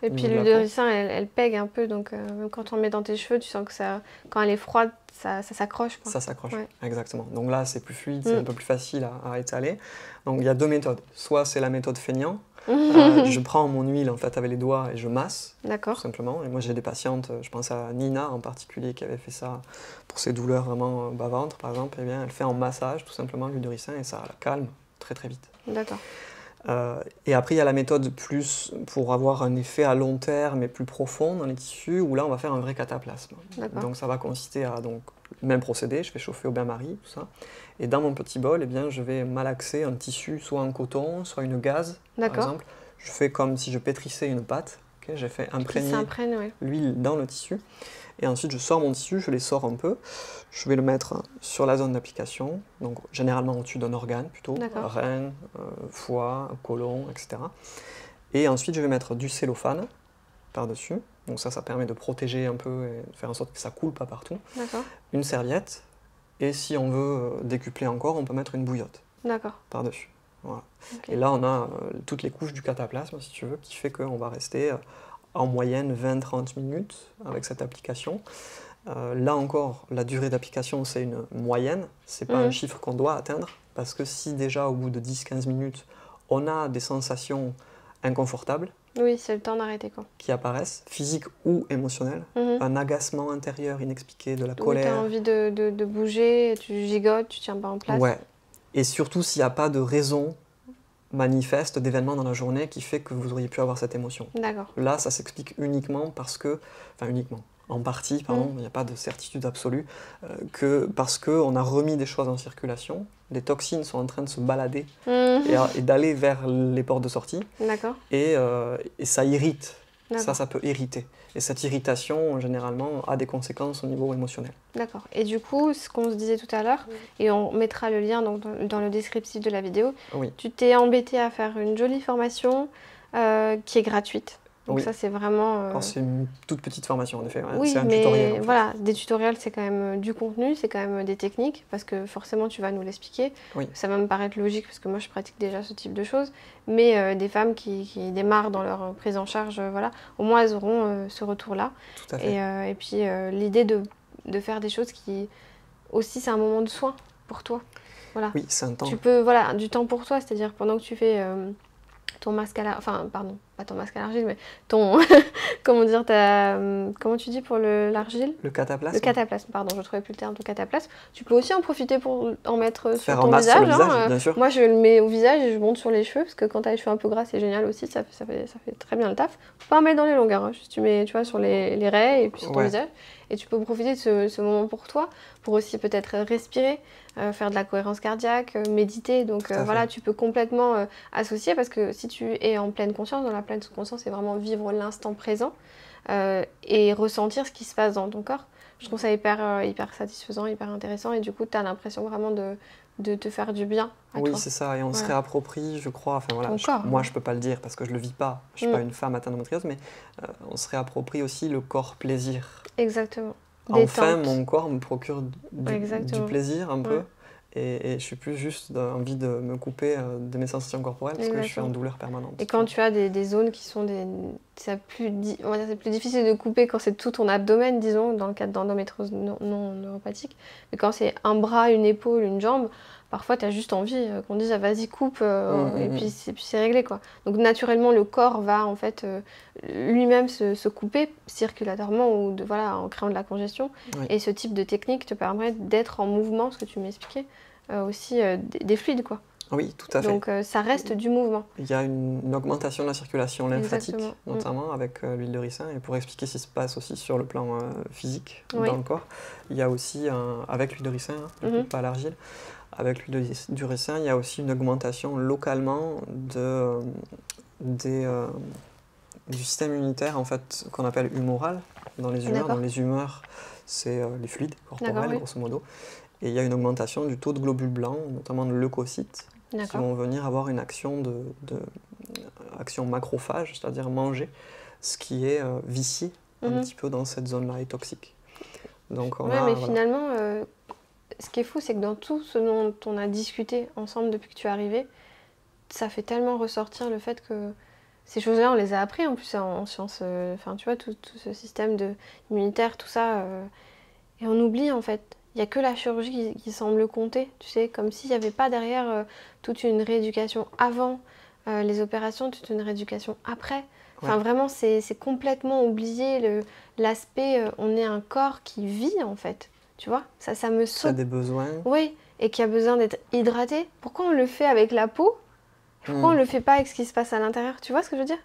A: Et puis l'huile de ricin, elle pègue un peu, donc même quand on met dans tes cheveux, tu sens que ça, quand elle est froide, ça s'accroche.
B: Ça s'accroche, exactement. Donc là, c'est plus fluide, c'est un peu plus facile à étaler. Donc il y a deux méthodes. Soit c'est la méthode feignant. Je prends mon huile en fait avec les doigts et je masse, tout simplement. Et moi j'ai des patientes, je pense à Nina en particulier qui avait fait ça pour ses douleurs vraiment bas-ventre par exemple. Et bien elle fait en massage tout simplement l'huile de ricin et ça la calme très très vite.
A: D'accord.
B: Et après il y a la méthode plus pour avoir un effet à long terme et plus profond dans les tissus où là on va faire un vrai cataplasme. Donc ça va consister à donc le même procédé, je fais chauffer au bain-marie, tout ça. Et dans mon petit bol, eh bien, je vais malaxer un tissu, soit en coton, soit une gaze, par exemple. Je fais comme si je pétrissais une pâte. J'ai fait imprégner l'huile dans le tissu. Et ensuite, je sors mon tissu, je les sors un peu. Je vais le mettre sur la zone d'application, donc généralement au-dessus d'un organe plutôt, rein, foie, côlon, etc. Et ensuite, je vais mettre du cellophane par-dessus. Donc ça permet de protéger un peu et de faire en sorte que ça ne coule pas partout. Une serviette. Et si on veut décupler encore, on peut mettre une bouillotte par-dessus. Voilà. Et là, on a toutes les couches du cataplasme, si tu veux, qui fait qu'on va rester en moyenne 20-30 minutes avec cette application. Là encore, la durée d'application, c'est une moyenne. Ce n'est pas un chiffre qu'on doit atteindre, parce que si déjà, au bout de 10-15 minutes, on a des sensations inconfortables,
A: oui, c'est le temps d'arrêter
B: qui apparaissent, physiques ou émotionnelles, un agacement intérieur inexpliqué, de la colère.
A: Tu as envie de bouger, tu gigotes, tu tiens pas en place.
B: Ouais. Et surtout s'il n'y a pas de raison manifeste d'événement dans la journée qui fait que vous auriez pu avoir cette émotion. Là, ça s'explique uniquement parce que, enfin uniquement, en partie, pardon, il n'y a pas de certitude absolue, parce qu'on a remis des choses en circulation, les toxines sont en train de se balader et d'aller vers les portes de sortie, et ça irrite, ça peut irriter. Et cette irritation, généralement, a des conséquences au niveau émotionnel.
A: D'accord. Et du coup, ce qu'on se disait tout à l'heure, et on mettra le lien donc, dans le descriptif de la vidéo, tu t'es embêté à faire une jolie formation qui est gratuite. Donc ça, c'est vraiment...
B: C'est une toute petite formation, en effet.
A: Oui,
B: c'est un
A: mais
B: tutoriel. En fait.
A: Voilà, des tutoriels, c'est quand même du contenu, c'est quand même des techniques, parce que forcément, tu vas nous l'expliquer. Ça va me paraître logique, parce que moi, je pratique déjà ce type de choses. Mais des femmes qui démarrent dans leur prise en charge, voilà, au moins, elles auront ce retour-là.
B: Tout à fait.
A: Et puis, l'idée de faire des choses qui... Aussi, c'est un moment de soin pour toi. Voilà.
B: Oui, c'est un temps.
A: Tu peux, voilà, du temps pour toi, c'est-à-dire pendant que tu fais ton masque à la... Enfin, pardon. pas ton masque à l'argile, mais ton, comment dire, comment tu dis pour l'argile?
B: Le cataplasme.
A: Le cataplasme, pardon, je ne trouvais plus le terme, ton cataplasme. Tu peux aussi en profiter pour en mettre
B: Faire
A: sur ton visage.
B: Sur le visage, bien sûr.
A: Moi, je le mets au visage et je monte sur les cheveux, parce que quand tu as les cheveux un peu gras, c'est génial aussi, ça fait très bien le taf. Faut pas en mettre dans les longueurs, hein. Juste tu mets, tu vois, sur les raies et puis sur ton visage. Et tu peux profiter de ce moment pour toi, pour aussi peut-être respirer, faire de la cohérence cardiaque, méditer. Donc voilà, tu peux complètement associer, parce que si tu es en pleine conscience, dans la pleine conscience, c'est vraiment vivre l'instant présent et ressentir ce qui se passe dans ton corps. Je trouve ça hyper satisfaisant, hyper intéressant, et du coup, tu as l'impression vraiment de te faire du bien à toi.
B: Oui, c'est ça, et on se réapproprie, je crois, enfin voilà, moi je peux pas le dire parce que je le vis pas, je suis pas une femme atteinte d'endométriose, mais on se réapproprie aussi le corps plaisir.
A: Exactement.
B: Enfin, mon corps me procure du plaisir un peu, et je suis plus juste envie de me couper de mes sensations corporelles parce que je suis en douleur permanente.
A: Et quand tu as des zones qui sont c'est plus difficile de couper quand c'est tout ton abdomen, disons, dans le cadre d'endométriose non neuropathique, mais quand c'est un bras, une épaule, une jambe, parfois tu as juste envie qu'on dise ah, vas-y coupe et puis c'est réglé quoi. Donc naturellement le corps va en fait lui-même se couper circulatoirement ou en créant de la congestion, et ce type de technique te permet d'être en mouvement, ce que tu m'expliquais, aussi des fluides quoi.
B: Oui, tout à fait.
A: Donc ça reste du mouvement.
B: Il y a une augmentation de la circulation lymphatique, notamment avec l'huile de ricin. Et pour expliquer ce qui se passe aussi sur le plan physique dans le corps, il y a aussi, avec l'huile de ricin, pas l'argile, avec l'huile du ricin, il y a aussi une augmentation localement du système immunitaire en fait, qu'on appelle humoral dans les humeurs. Dans les humeurs, c'est les fluides corporels, grosso modo. Et il y a une augmentation du taux de globules blancs, notamment de leucocytes, qui vont venir avoir une action action macrophage, c'est-à-dire manger, ce qui est vicié un petit peu dans cette zone-là et toxique. Donc
A: finalement, ce qui est fou, c'est que dans tout ce dont on a discuté ensemble depuis que tu es arrivée, ça fait tellement ressortir le fait que ces choses-là, on les a appris en plus en sciences, tu vois, tout ce système immunitaire, tout ça, et on oublie en fait. Il n'y a que la chirurgie qui semble compter, tu sais, comme s'il n'y avait pas derrière toute une rééducation avant les opérations, toute une rééducation après. Enfin, vraiment, c'est complètement oublié l'aspect, on est un corps qui vit, en fait. Tu vois, ça me saute.
B: Ça a des besoins.
A: Oui, et qui a besoin d'être hydraté. Pourquoi on le fait avec la peau? Pourquoi on ne le fait pas avec ce qui se passe à l'intérieur? Tu vois ce que je veux dire?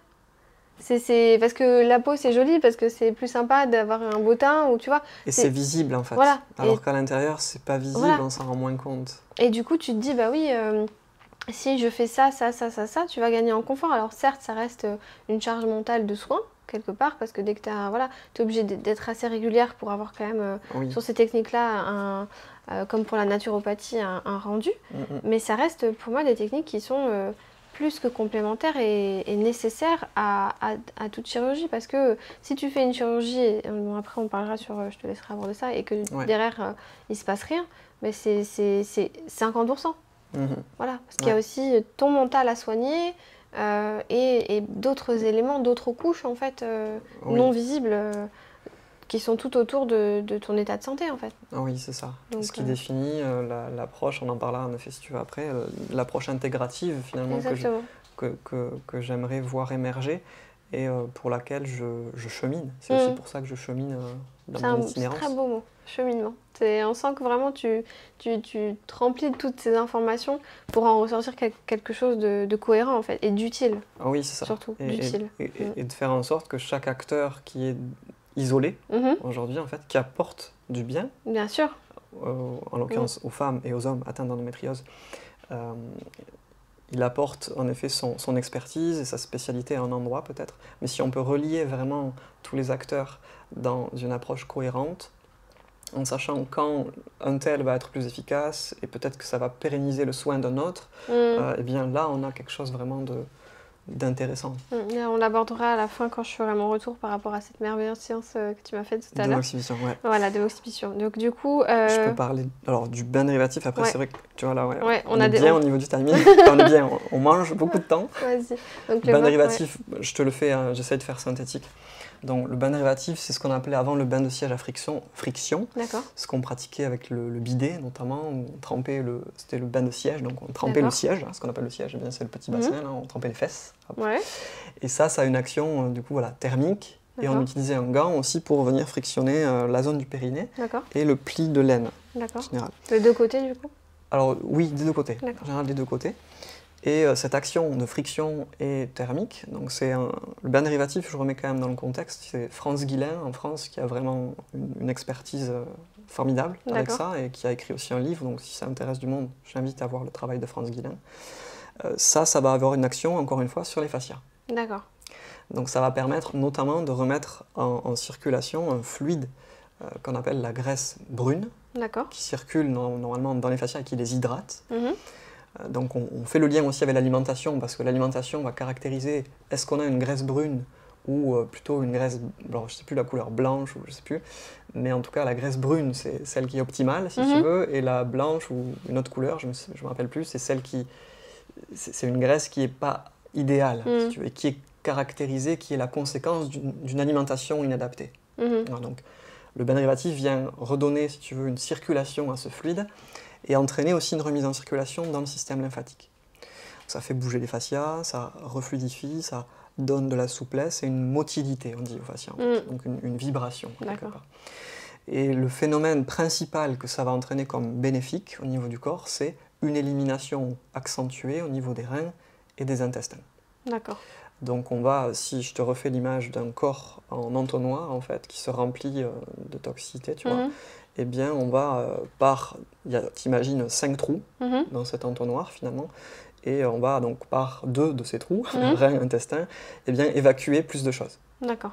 A: C'est parce que la peau c'est joli, parce que c'est plus sympa d'avoir un beau teint, ou tu vois.
B: Et c'est visible en fait. Alors qu'à l'intérieur c'est pas visible, on s'en rend moins compte.
A: Et du coup tu te dis bah oui, si je fais ça, tu vas gagner en confort. Alors certes ça reste une charge mentale de soins quelque part, parce que dès que t'es obligé d'être assez régulière pour avoir quand même sur ces techniques-là comme pour la naturopathie un rendu. Mais ça reste pour moi des techniques qui sont plus que complémentaire et nécessaire à toute chirurgie, parce que si tu fais une chirurgie, après on parlera je te laisserai aborder ça, et que derrière il se passe rien, mais c'est 50%. Voilà, parce qu'il y a aussi ton mental à soigner et d'autres éléments, d'autres couches en fait non visibles qui sont tout autour de ton état de santé en fait.
B: Oui, c'est ça. Donc, ce qui définit l'approche, on en parlera en effet si tu veux après, l'approche intégrative finalement que j'aimerais voir émerger et pour laquelle je chemine. C'est aussi pour ça que je chemine dans mon itinérance.
A: C'est un très beau mot, cheminement. On sent que vraiment tu te remplis de toutes ces informations pour en ressortir quelque chose de cohérent en fait, et d'utile.
B: Ah oui, c'est ça.
A: Surtout, d'utile.
B: Et de faire en sorte que chaque acteur qui est isolé aujourd'hui, en fait, qui apporte du bien,
A: bien sûr,
B: en l'occurrence aux femmes et aux hommes atteints d'endométriose, il apporte en effet son expertise et sa spécialité à un endroit peut-être, mais si on peut relier vraiment tous les acteurs dans une approche cohérente, en sachant quand un tel va être plus efficace et peut-être que ça va pérenniser le soin d'un autre, et bien là on a quelque chose vraiment d'intéressant.
A: On l'abordera à la fin quand je ferai mon retour par rapport à cette merveilleuse séance que tu m'as faite tout à l'heure.
B: D'oxybition, ouais.
A: Voilà, de l'oxybition. Donc du coup...
B: Je peux parler du bain dérivatif, après c'est vrai que tu vois là,
A: on
B: est bien au niveau du timing, on est bien, on mange beaucoup de temps.
A: Vas-y. Donc
B: le bain dérivatif, je te le fais, j'essaie de faire synthétique. Donc le bain dérivatif, c'est ce qu'on appelait avant le bain de siège à friction, ce qu'on pratiquait avec le bidet notamment, où on trempait c'était le bain de siège, donc on trempait le siège, ce qu'on appelle le siège, c'est le petit bassin, là, on trempait les fesses.
A: Ouais.
B: Et ça a une action du coup, voilà, thermique, et on utilisait un gant aussi pour venir frictionner la zone du périnée et le pli de l'aine en général.
A: De deux côtés du coup?
B: Alors oui, des deux côtés, en général des deux côtés. Et cette action de friction est thermique, donc le bain dérivatif, je remets quand même dans le contexte, c'est Franz Guillain en France qui a vraiment une expertise formidable avec ça et qui a écrit aussi un livre, donc si ça intéresse du monde, j'invite à voir le travail de Franz Guillain. Ça va avoir une action, encore une fois, sur les fascias.
A: D'accord.
B: Donc ça va permettre notamment de remettre en circulation un fluide qu'on appelle la graisse brune, qui circule normalement dans les fascias et qui les hydrate. Donc on fait le lien aussi avec l'alimentation, parce que l'alimentation va caractériser est-ce qu'on a une graisse brune ou plutôt une graisse, alors je ne sais plus la couleur blanche, ou je sais plus, mais en tout cas la graisse brune c'est celle qui est optimale si tu veux, et la blanche ou une autre couleur, je me rappelle plus, c'est celle qui, c'est une graisse qui n'est pas idéale, si tu veux, et qui est caractérisée, qui est la conséquence d'une alimentation inadaptée. Alors, donc le bain dérivatif vient redonner, si tu veux, une circulation à ce fluide, et entraîner aussi une remise en circulation dans le système lymphatique. Ça fait bouger les fascias, ça refluidifie, ça donne de la souplesse et une motilité, on dit aux fascias, en fait. Donc une vibration, quelque part. Et le phénomène principal que ça va entraîner comme bénéfique au niveau du corps, c'est une élimination accentuée au niveau des reins et des intestins.
A: D'accord.
B: Donc on va, si je te refais l'image d'un corps en entonnoir, en fait, qui se remplit de toxicité, tu vois, eh bien on va t'imagines 5 trous dans cet entonnoir finalement, et on va donc par 2 de ces trous, rein, intestin, eh bien évacuer plus de choses.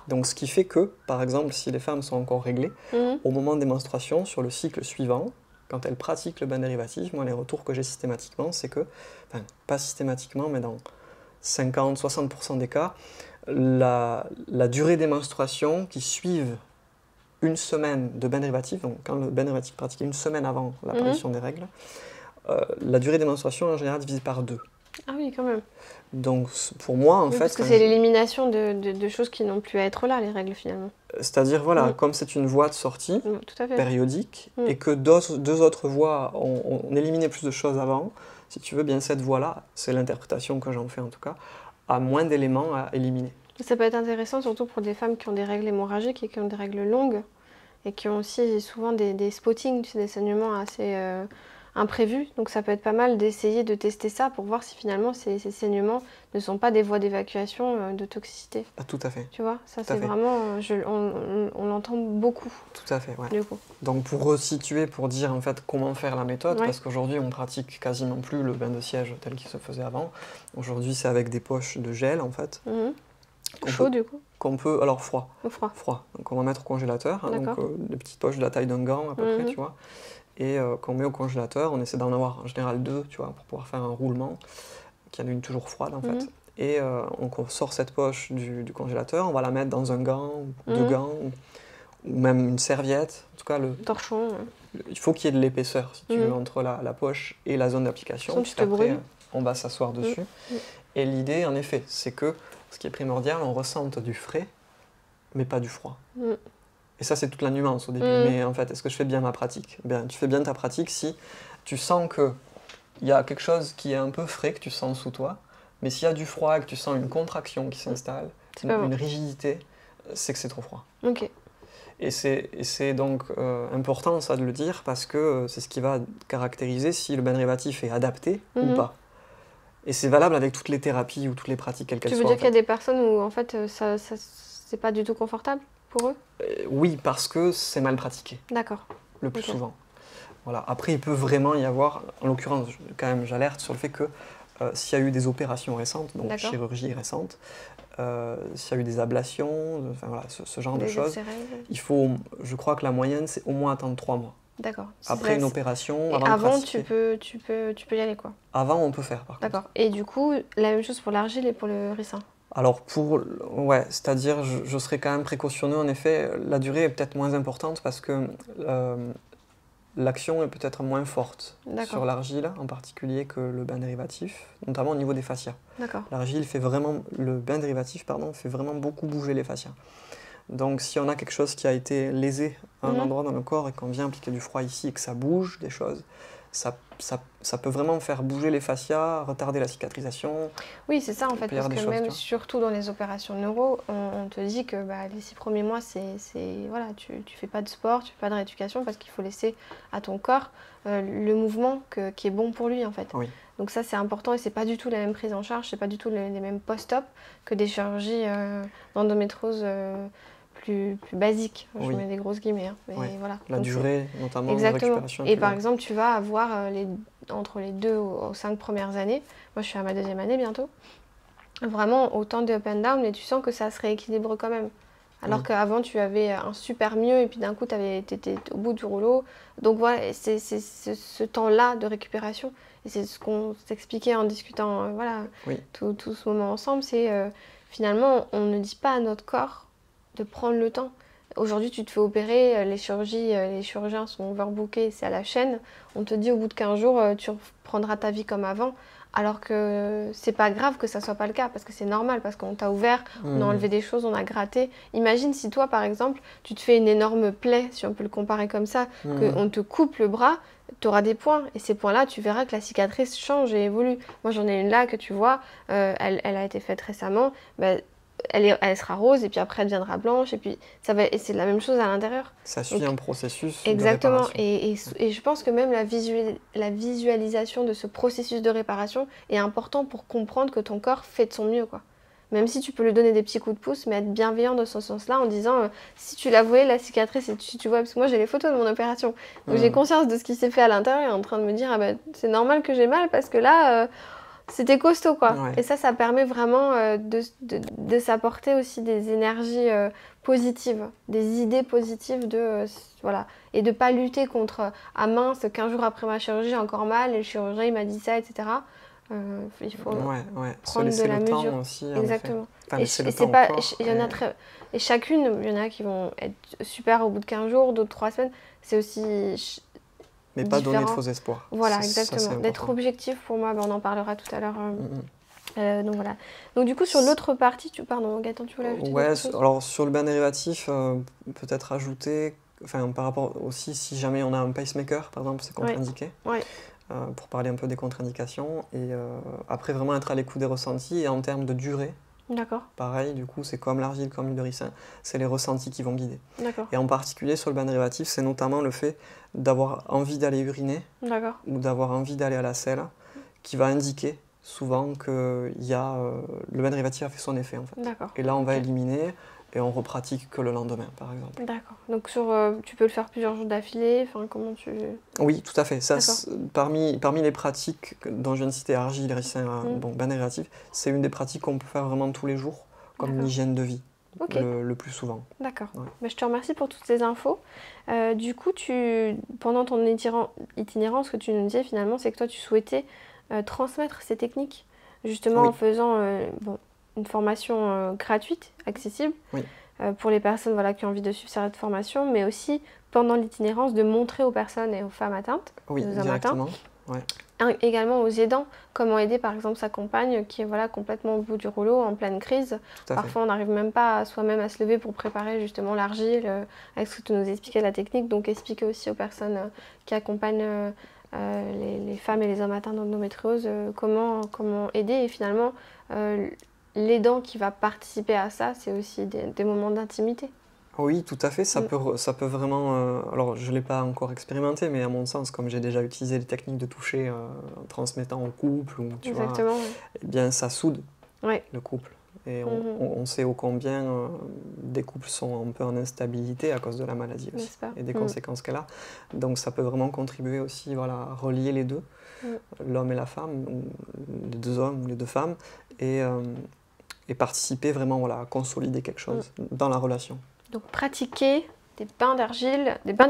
B: Donc ce qui fait que, par exemple, si les femmes sont encore réglées, au moment des menstruations, sur le cycle suivant, quand elles pratiquent le bain dérivatif, moi les retours que j'ai systématiquement, c'est que, enfin pas systématiquement, mais dans 50-60% des cas, la durée des menstruations qui suivent une semaine de bain dérivatif, donc quand le bain dérivatif est pratiqué une semaine avant l'apparition des règles, la durée des menstruations en général divisée par 2.
A: Ah oui, quand même.
B: Donc pour moi, en fait...
A: Parce que c'est l'élimination de choses qui n'ont plus à être là, les règles, finalement.
B: C'est-à-dire, voilà, comme c'est une voie de sortie périodique, et que deux autres voies ont éliminé plus de choses avant, si tu veux, bien cette voie-là, c'est l'interprétation que j'en fais en tout cas, a moins d'éléments à éliminer.
A: Ça peut être intéressant, surtout pour des femmes qui ont des règles hémorragiques et qui ont des règles longues, et qui ont aussi souvent des spottings, des saignements assez imprévus. Donc ça peut être pas mal d'essayer de tester ça pour voir si finalement ces saignements ne sont pas des voies d'évacuation de toxicité.
B: Ah, tout à fait.
A: Tu vois, ça c'est vraiment, on l'entend beaucoup.
B: Tout à fait, ouais.
A: Du coup.
B: Donc pour resituer, pour dire en fait comment faire la méthode, parce qu'aujourd'hui on pratique quasiment plus le bain de siège tel qu'il se faisait avant. Aujourd'hui c'est avec des poches de gel en fait.
A: Chaud du coup?
B: Qu'on peut, alors froid.
A: Froid.
B: Froid. Donc on va mettre au congélateur, hein, donc des petites poches de la taille d'un gant à peu près, tu vois. Et quand on met au congélateur, on essaie d'en avoir en général 2, tu vois, pour pouvoir faire un roulement, qu'il y en ait une toujours froide en fait. Et on sort cette poche du congélateur, on va la mettre dans un gant, ou 2 gants, ou même une serviette. En tout cas,
A: torchon.
B: Il faut qu'il y ait de l'épaisseur, si tu veux, entre la poche et la zone d'application. Puisqu'après, on va s'asseoir dessus. Et l'idée, en effet, c'est que ce qui est primordial, on ressente du frais, mais pas du froid. Et ça, c'est toute la nuance au début. Mais en fait, est-ce que je fais bien ma pratique? Bien, tu fais bien ta pratique si tu sens qu'il y a quelque chose qui est un peu frais, que tu sens sous toi. Mais s'il y a du froid et que tu sens une contraction qui s'installe, une rigidité, c'est que c'est trop froid. Et c'est donc important, ça, de le dire, parce que c'est ce qui va caractériser si le bain dérivatif est adapté ou pas. Et c'est valable avec toutes les thérapies ou toutes les pratiques, quelles qu'elles soient.
A: Tu veux dire qu'il y a des personnes où, en fait, c'est pas du tout confortable pour eux?
B: Oui, parce que c'est mal pratiqué.
A: D'accord.
B: Le plus souvent. Voilà. Après, il peut vraiment y avoir, en l'occurrence, quand même, j'alerte sur le fait que s'il y a eu des opérations récentes, donc chirurgie récente, s'il y a eu des ablations, enfin, voilà, ce genre de choses, il faut, je crois que la moyenne, c'est au moins attendre 3 mois.
A: D'accord.
B: Après une opération,
A: avant tu peux y aller, quoi.
B: Avant, on peut faire, par contre.
A: D'accord. Et du coup, la même chose pour l'argile et pour le ricin?
B: Alors, c'est-à-dire, je serais quand même précautionneux, en effet. La durée est peut-être moins importante parce que l'action est peut-être moins forte sur l'argile, en particulier, que le bain dérivatif, notamment au niveau des fascias.
A: D'accord.
B: L'argile fait vraiment, le bain dérivatif, pardon, fait vraiment beaucoup bouger les fascias. Donc si on a quelque chose qui a été lésé à un endroit dans le corps et qu'on vient appliquer du froid ici et que ça bouge des choses, ça peut vraiment faire bouger les fascias, retarder la cicatrisation.
A: Oui, c'est ça en fait, parce que même surtout dans les opérations neuro, on te dit que les 6 premiers mois, voilà, tu fais pas de sport, tu fais pas de rééducation parce qu'il faut laisser à ton corps le mouvement qui est bon pour lui en fait.
B: Oui.
A: Donc ça c'est important et c'est pas du tout la même prise en charge, c'est pas du tout les mêmes post-op que des chirurgies d'endométriose plus basique. Je mets des grosses guillemets. Hein. Mais voilà.
B: La durée, notamment,
A: exactement.
B: De récupération.
A: Et par exemple, tu vas avoir entre les 2 aux 5 premières années, moi je suis à ma 2e année bientôt, vraiment autant de up and down, mais tu sens que ça se rééquilibre quand même. Alors qu'avant, tu avais un super mieux et puis d'un coup, tu étais au bout du rouleau. Donc voilà, c'est ce temps-là de récupération. Et c'est ce qu'on s'expliquait en discutant tout ce moment ensemble. C'est finalement, on ne dit pas à notre corps de prendre le temps. Aujourd'hui, tu te fais opérer, les chirurgiens sont overbookés, c'est à la chaîne. On te dit au bout de 15 jours, tu reprendras ta vie comme avant. Alors que c'est pas grave que ça soit pas le cas, parce que c'est normal, parce qu'on t'a ouvert, on a enlevé des choses, on a gratté. Imagine si toi, par exemple, tu te fais une énorme plaie, si on peut le comparer comme ça, qu'on te coupe le bras, tu auras des points. Et ces points-là, tu verras que la cicatrice change et évolue. Moi, j'en ai une là que tu vois, elle a été faite récemment. Elle sera rose et puis après elle deviendra blanche et c'est la même chose à l'intérieur.
B: Ça suit un processus
A: exactement.
B: De réparation.
A: Et je pense que même la visualisation de ce processus de réparation est important pour comprendre que ton corps fait de son mieux, quoi. Même si tu peux lui donner des petits coups de pouce, mais être bienveillant dans ce sens-là en disant si tu la voyais, la cicatrice, et si tu vois, parce que moi j'ai les photos de mon opération, donc j'ai conscience de ce qui s'est fait à l'intérieur et en train de me dire c'est normal que j'ai mal parce que là c'était costaud, quoi. Ouais. Et ça permet vraiment de s'apporter aussi des énergies positives, des idées positives voilà. Et de ne pas lutter contre « Ah mince, 15 jours après ma chirurgie, j'ai encore mal, et le chirurgien il m'a dit ça, etc. » Il faut prendre de la mesure.
B: Aussi,
A: exactement.
B: Enfin,
A: Et chacune, il y en a qui vont être super au bout de 15 jours, d'autres 3 semaines. C'est aussi...
B: Mais pas donner de faux espoirs.
A: Voilà, exactement. D'être objectif, pour moi, on en parlera tout à l'heure. Donc voilà. Donc du coup, sur l'autre partie, pardon, Gaëtan, tu voulais ajouter quelque chose ?
B: Alors sur le bain dérivatif, peut-être ajouter, par rapport aussi, si jamais on a un pacemaker, par exemple, c'est contre-indiqué.
A: Ouais.
B: Pour parler un peu des contre-indications. Et après, vraiment être à l'écoute des ressentis et en termes de durée.
A: D'accord.
B: Pareil, du coup, c'est comme l'argile, comme l'huile de ricin, c'est les ressentis qui vont guider.
A: D'accord.
B: Et en particulier sur le bain dérivatif, c'est notamment le fait d'avoir envie d'aller uriner ou d'avoir envie d'aller à la selle qui va indiquer souvent que le bain dérivatif a fait son effet en fait.
A: D'accord.
B: Et là, on va éliminer et on repratique que le lendemain, par exemple.
A: D'accord. Donc tu peux le faire plusieurs jours d'affilée. Comment tu...
B: Oui, tout à fait. Ça, parmi les pratiques dont je viens de citer, argile, ricin, bain dérivatif, c'est une des pratiques qu'on peut faire vraiment tous les jours, comme une hygiène de vie, le plus souvent.
A: D'accord. Ouais. Je te remercie pour toutes ces infos. Du coup, pendant ton itinérance, ce que tu nous disais finalement, c'est que toi, tu souhaitais transmettre ces techniques, justement en faisant une formation gratuite, accessible, pour les personnes qui ont envie de suivre cette formation, mais aussi pendant l'itinérance, de montrer aux personnes et aux femmes atteintes, aux hommes atteints, également aux aidants, comment aider par exemple sa compagne qui est complètement au bout du rouleau, en pleine crise. Parfois on n'arrive même pas soi-même à se lever pour préparer justement l'argile, avec ce que tu nous expliquais la technique, donc expliquer aussi aux personnes qui accompagnent les femmes et les hommes atteints d'endométriose comment aider. Et finalement l'aidant qui va participer à ça, c'est aussi des moments d'intimité.
B: Oui, tout à fait, ça peut vraiment... alors, je ne l'ai pas encore expérimenté, mais à mon sens, comme j'ai déjà utilisé les techniques de toucher en transmettant au couple, tu vois, eh bien, ça soude le couple. Et on sait ô combien des couples sont un peu en instabilité à cause de la maladie aussi, et des conséquences qu'elle a. Donc, ça peut vraiment contribuer aussi à relier les deux, l'homme et la femme, ou les deux hommes ou les deux femmes, et participer vraiment à consolider quelque chose dans la relation.
A: Donc pratiquer des bains d'argile, des bains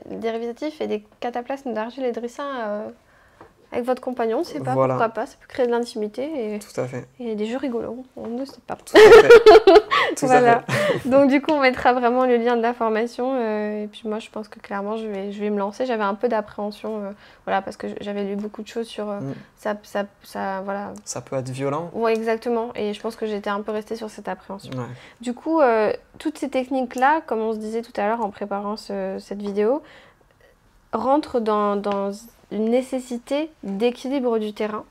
A: dérivatifs et des cataplasmes d'argile et de ricin Avec votre compagnon, c'est pas, pourquoi pas, ça peut créer de l'intimité et,
B: tout à fait.
A: Et des jeux rigolos, on ne sait pas.
B: Tout à fait. Tout
A: voilà.
B: à fait.
A: Donc du coup, on mettra vraiment le lien de la formation et puis moi, je pense que clairement, je vais me lancer. J'avais un peu d'appréhension, voilà, parce que j'avais lu beaucoup de choses sur voilà.
B: Ça peut être violent.
A: Ouais, exactement. Et je pense que j'étais un peu restée sur cette appréhension.
B: Ouais.
A: Du coup, toutes ces techniques-là, comme on se disait tout à l'heure en préparant cette vidéo, rentrent dans une nécessité d'équilibre du terrain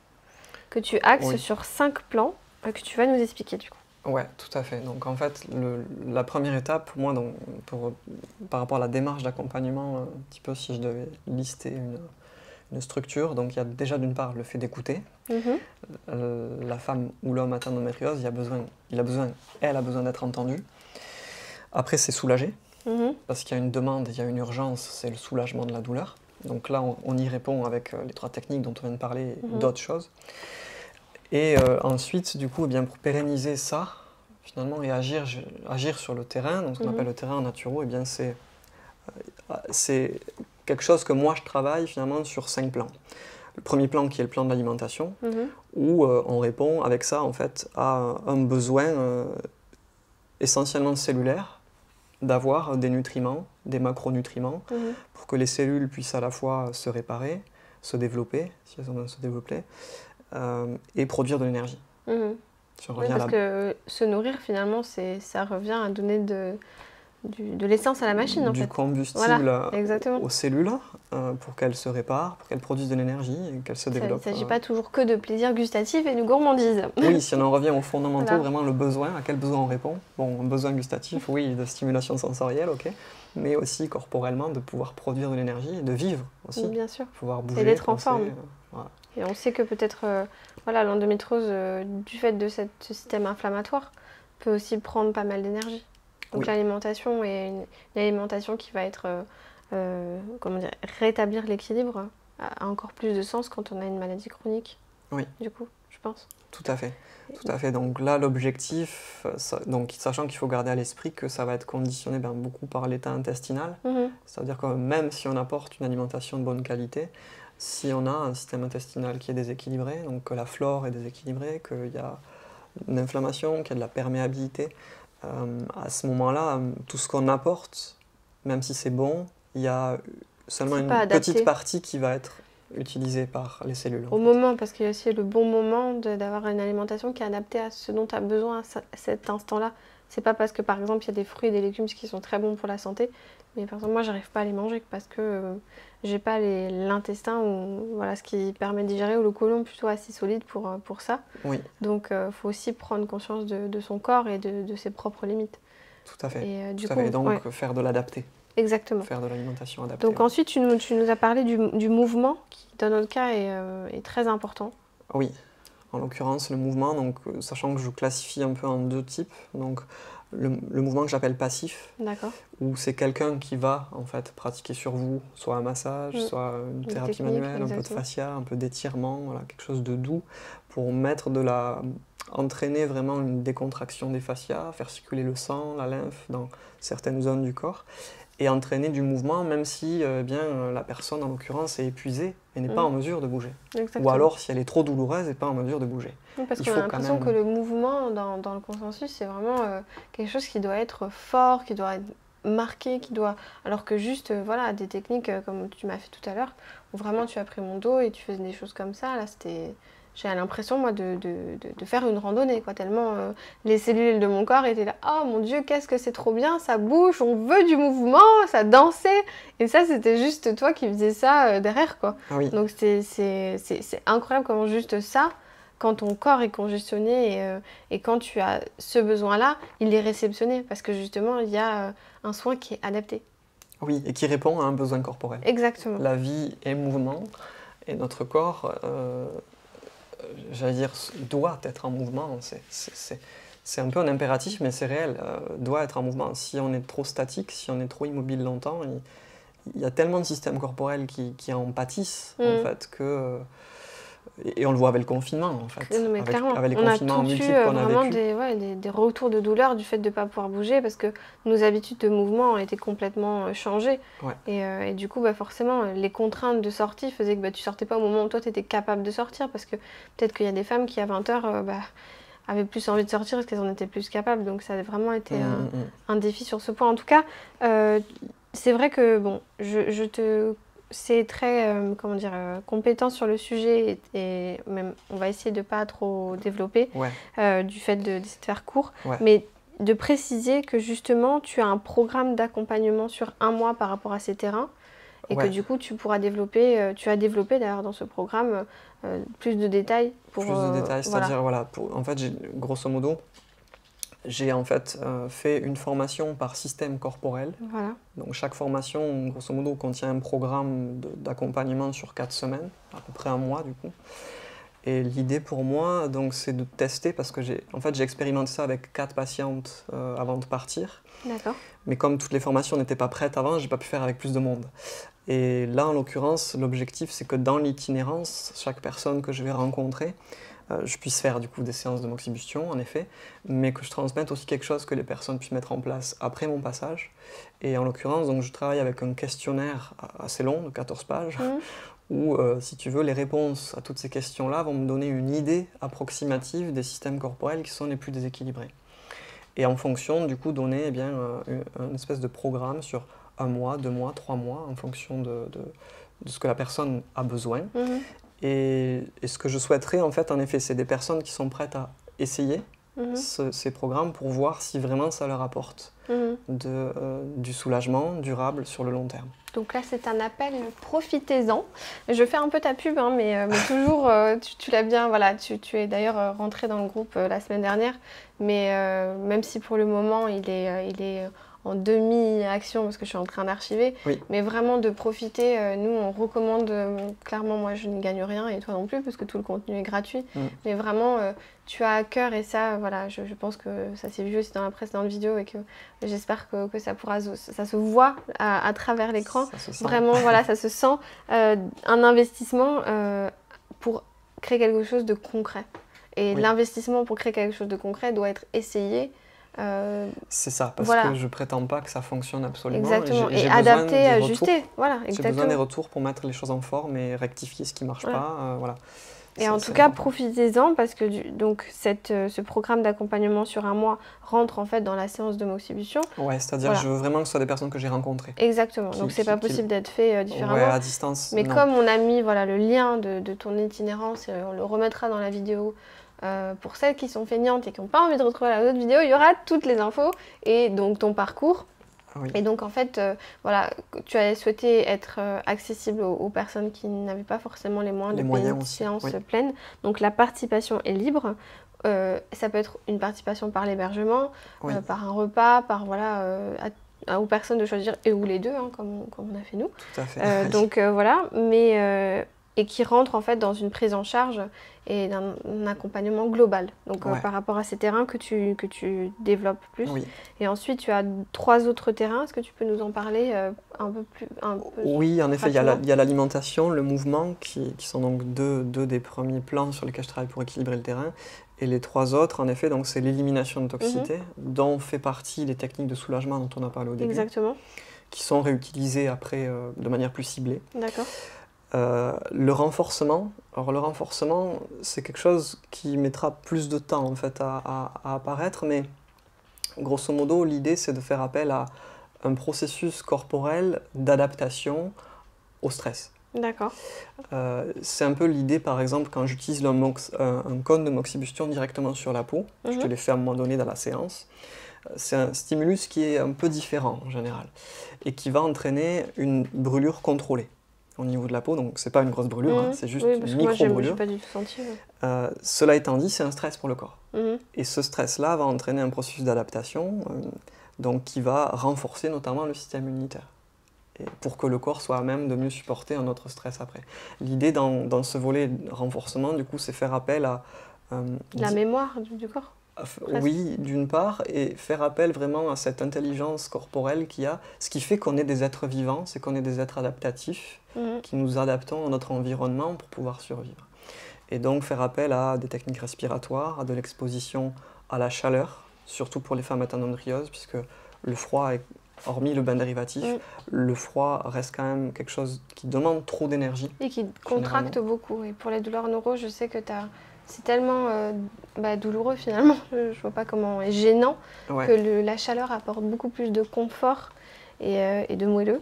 A: que tu axes sur 5 plans que tu vas nous expliquer du coup.
B: Ouais, tout à fait. Donc en fait, la première étape pour moi, par rapport à la démarche d'accompagnement, un petit peu si je devais lister une structure, donc il y a déjà d'une part le fait d'écouter. La femme ou l'homme atteint d'endométriose, elle a besoin d'être entendue. Après, c'est soulager, parce qu'il y a une demande, il y a une urgence, c'est le soulagement de la douleur. Donc là, on y répond avec les 3 techniques dont on vient de parler et d'autres choses. Et ensuite, du coup, eh bien, pour pérenniser ça, finalement, et agir sur le terrain, donc ce qu'on appelle le terrain en naturo, eh bien, c'est quelque chose que moi je travaille finalement sur 5 plans. Le premier plan qui est le plan de l'alimentation, où on répond avec ça en fait à un besoin essentiellement cellulaire, d'avoir des nutriments, des macronutriments, pour que les cellules puissent à la fois se réparer, se développer, si elles ont besoin de se développer, et produire de l'énergie.
A: Parce que se nourrir finalement, ça revient à donner de l'essence à la machine en fait.
B: Du combustible aux cellules pour qu'elles se réparent, pour qu'elles produisent de l'énergie et qu'elles se développent.
A: Il ne s'agit pas toujours que de plaisir gustatif et de gourmandise.
B: Oui, si on en revient aux fondamentaux, vraiment le besoin, à quel besoin on répond. Bon, un besoin gustatif, oui, de stimulation sensorielle, ok, mais aussi corporellement de pouvoir produire de l'énergie et de vivre aussi.
A: Bien sûr.
B: Pouvoir bouger,
A: et d'être en
B: penser,
A: forme.
B: Voilà.
A: Et on sait que peut-être l'endométriose, du fait de ce système inflammatoire, peut aussi prendre pas mal d'énergie. Donc l'alimentation est une alimentation qui va être, rétablir l'équilibre a encore plus de sens quand on a une maladie chronique.
B: Oui. Du
A: coup, je pense.
B: Tout à fait. Tout à fait. Donc là, l'objectif, sachant qu'il faut garder à l'esprit que ça va être conditionné beaucoup par l'état intestinal, c'est-à-dire que même si on apporte une alimentation de bonne qualité, si on a un système intestinal qui est déséquilibré, donc que la flore est déséquilibrée, qu'il y a une inflammation, qu'il y a de la perméabilité, à ce moment-là, tout ce qu'on apporte, même si c'est bon, il y a seulement une petite partie qui va être utilisée par les cellules.
A: Au moment, parce qu'il y a aussi le bon moment d'avoir une alimentation qui est adaptée à ce dont tu as besoin à cet instant-là. C'est pas parce que par exemple il y a des fruits et des légumes qui sont très bons pour la santé, mais par exemple moi j'arrive pas à les manger parce que j'ai pas l'intestin ou ce qui permet de digérer, ou le côlon plutôt assez solide pour ça.
B: Oui.
A: Donc faut aussi prendre conscience de son corps et de ses propres limites.
B: Tout à fait.
A: Et
B: Tout à fait. Donc faire de l'adapté.
A: Exactement.
B: Faire de l'alimentation adaptée.
A: Donc ensuite tu nous as parlé du mouvement qui dans notre cas est très important.
B: Oui. En l'occurrence, le mouvement, donc, sachant que je classifie un peu en 2 types, donc le mouvement que j'appelle passif, où c'est quelqu'un qui va en fait pratiquer sur vous, soit un massage, soit une thérapie manuelle, un peu de fascia, un peu d'étirement, quelque chose de doux, pour entraîner vraiment une décontraction des fascias, faire circuler le sang, la lymphe dans certaines zones du corps, et entraîner du mouvement, même si la personne, en l'occurrence, est épuisée et n'est pas en mesure de bouger.
A: Exactement.
B: Ou alors, si elle est trop douloureuse, elle n'est pas en mesure de bouger.
A: Oui, parce qu'on a l'impression que le mouvement, dans le consensus, c'est vraiment quelque chose qui doit être fort, qui doit être marqué, alors que juste, des techniques comme tu m'as fait tout à l'heure, où vraiment tu as pris mon dos et tu faisais des choses comme ça, là, j'ai l'impression, moi, de faire une randonnée, tellement les cellules de mon corps étaient là. Oh mon Dieu, qu'est-ce que c'est trop bien, ça bouge, on veut du mouvement, ça dansait. Et ça, c'était juste toi qui faisais ça derrière, quoi.
B: Ah oui.
A: Donc c'est incroyable comment juste ça, quand ton corps est congestionné et quand tu as ce besoin-là, il est réceptionné. Parce que justement, il y a un soin qui est adapté.
B: Oui, et qui répond à un besoin corporel.
A: Exactement.
B: La vie est mouvement, et notre corps... doit être en mouvement. C'est un peu un impératif, mais c'est réel. Doit être en mouvement. Si on est trop statique, si on est trop immobile longtemps, il y a tellement de systèmes corporels qui en pâtissent, en fait, que Et on le voit avec le confinement, en fait.
A: Mais clairement,
B: avec les
A: on a
B: confinements
A: tous eu
B: multiples qu'on a
A: vraiment
B: vécu.
A: des retours de douleur du fait de ne pas pouvoir bouger parce que nos habitudes de mouvement ont été complètement changées.
B: Ouais.
A: Et du coup, forcément, les contraintes de sortie faisaient que tu sortais pas au moment où toi, tu étais capable de sortir parce que peut-être qu'il y a des femmes qui, à 20h, avaient plus envie de sortir parce qu'elles en étaient plus capables. Donc ça a vraiment été un défi sur ce point. En tout cas, c'est vrai que, bon, c'est très compétent sur le sujet et même on va essayer de ne pas trop développer du fait d'essayer de faire court, mais de préciser que justement tu as un programme d'accompagnement sur 1 mois par rapport à ces terrains et que du coup tu pourras développer, tu as développé d'ailleurs dans ce programme plus de détails.
B: C'est-à-dire en fait grosso modo, j'ai en fait fait une formation par système corporel.
A: Voilà.
B: Donc chaque formation, grosso modo, contient un programme d'accompagnement sur 4 semaines, à peu près 1 mois du coup. Et l'idée pour moi, donc, c'est de tester, parce que j'ai expérimenté ça avec 4 patientes avant de partir.
A: D'accord.
B: Mais comme toutes les formations n'étaient pas prêtes avant, j'ai pas pu faire avec plus de monde. Et là, en l'occurrence, l'objectif, c'est que dans l'itinérance, chaque personne que je vais rencontrer, je puisse faire du coup des séances de moxibustion, en effet, mais que je transmette aussi quelque chose que les personnes puissent mettre en place après mon passage. Et en l'occurrence, donc, je travaille avec un questionnaire assez long, de 14 pages, où, si tu veux, les réponses à toutes ces questions-là vont me donner une idée approximative des systèmes corporels qui sont les plus déséquilibrés. Et en fonction, du coup, donner une espèce de programme sur 1 mois, 2 mois, 3 mois, en fonction de ce que la personne a besoin. Et ce que je souhaiterais, en effet, c'est des personnes qui sont prêtes à essayer ces programmes pour voir si vraiment ça leur apporte du soulagement durable sur le long terme.
A: Donc là, c'est un appel, profitez-en. Je fais un peu ta pub, mais toujours, tu l'as bien, tu es d'ailleurs rentré dans le groupe la semaine dernière, mais même si pour le moment, il est en demi-action parce que je suis en train d'archiver, mais vraiment de profiter. Nous, on recommande, clairement, moi, je ne gagne rien et toi non plus, parce que tout le contenu est gratuit, mais vraiment, tu as à cœur et ça, je pense que ça s'est vu aussi dans la précédente vidéo et que j'espère que ça se voit à travers l'écran. Vraiment, ça se sent un investissement pour créer quelque chose de concret. Et l'investissement pour créer quelque chose de concret doit être essayé.
B: C'est ça, parce que je prétends pas que ça fonctionne absolument.
A: Exactement, et adapter, ajuster.
B: J'ai besoin des retours pour mettre les choses en forme et rectifier ce qui ne marche pas.
A: Et en tout cas, profitez-en parce que ce programme d'accompagnement sur 1 mois rentre en fait dans la séance de moxibustion.
B: Ouais, c'est-à-dire je veux vraiment que ce soit des personnes que j'ai rencontrées.
A: Exactement, donc c'est pas possible d'être fait différemment.
B: Ouais, à distance.
A: Mais comme on a mis le lien de ton itinérance, et on le remettra dans la vidéo. Pour celles qui sont feignantes et qui n'ont pas envie de retrouver la autre vidéo, il y aura toutes les infos et donc ton parcours. Et donc en fait, tu as souhaité être accessible aux personnes qui n'avaient pas forcément les moyens de payer une séance pleine. Donc la participation est libre. Ça peut être une participation par l'hébergement, par un repas, par aux personnes de choisir ou les deux, comme on a fait nous.
B: Tout à fait.
A: Donc mais et qui rentre en fait dans une prise en charge et d'un accompagnement global. Donc par rapport à ces terrains que tu développes plus. Et ensuite tu as 3 autres terrains. Est-ce que tu peux nous en parler un peu plus
B: Oui, en effet, il y a l'alimentation, le mouvement qui sont donc deux des premiers plans sur lesquels je travaille pour équilibrer le terrain. Et les 3 autres, en effet, donc c'est l'élimination de toxicité, dont fait partie les techniques de soulagement dont on a parlé au début.
A: Exactement.
B: Qui sont réutilisées après de manière plus ciblée.
A: D'accord.
B: Le renforcement, c'est quelque chose qui mettra plus de temps en fait à apparaître, mais grosso modo l'idée c'est de faire appel à un processus corporel d'adaptation au stress.
A: D'accord.
B: C'est un peu l'idée par exemple quand j'utilise un cône de moxibustion directement sur la peau, je te l'ai fait à un moment donné dans la séance. C'est un stimulus qui est un peu différent en général et qui va entraîner une brûlure contrôlée au niveau de la peau, donc c'est pas une grosse brûlure, c'est juste une micro-brûlure.
A: Pas du tout senti.
B: Cela étant dit, c'est un stress pour le corps. Et ce stress-là va entraîner un processus d'adaptation donc qui va renforcer notamment le système immunitaire. Et pour que le corps soit à même de mieux supporter un autre stress après. L'idée dans ce volet de renforcement, du coup, c'est faire appel à...
A: la mémoire du corps.
B: Oui, d'une part, et faire appel vraiment à cette intelligence corporelle qu'il y a. Ce qui fait qu'on est des êtres vivants, c'est qu'on est des êtres adaptatifs, qui nous adaptons à notre environnement pour pouvoir survivre. Et donc faire appel à des techniques respiratoires, à de l'exposition à la chaleur, surtout pour les femmes atteintes d'endométriose, puisque le froid, hormis le bain dérivatif, le froid reste quand même quelque chose qui demande trop d'énergie.
A: Et qui contracte beaucoup. Et pour les douleurs neuro, je sais que c'est tellement douloureux finalement, je vois pas comment, et gênant, que la chaleur apporte beaucoup plus de confort et de moelleux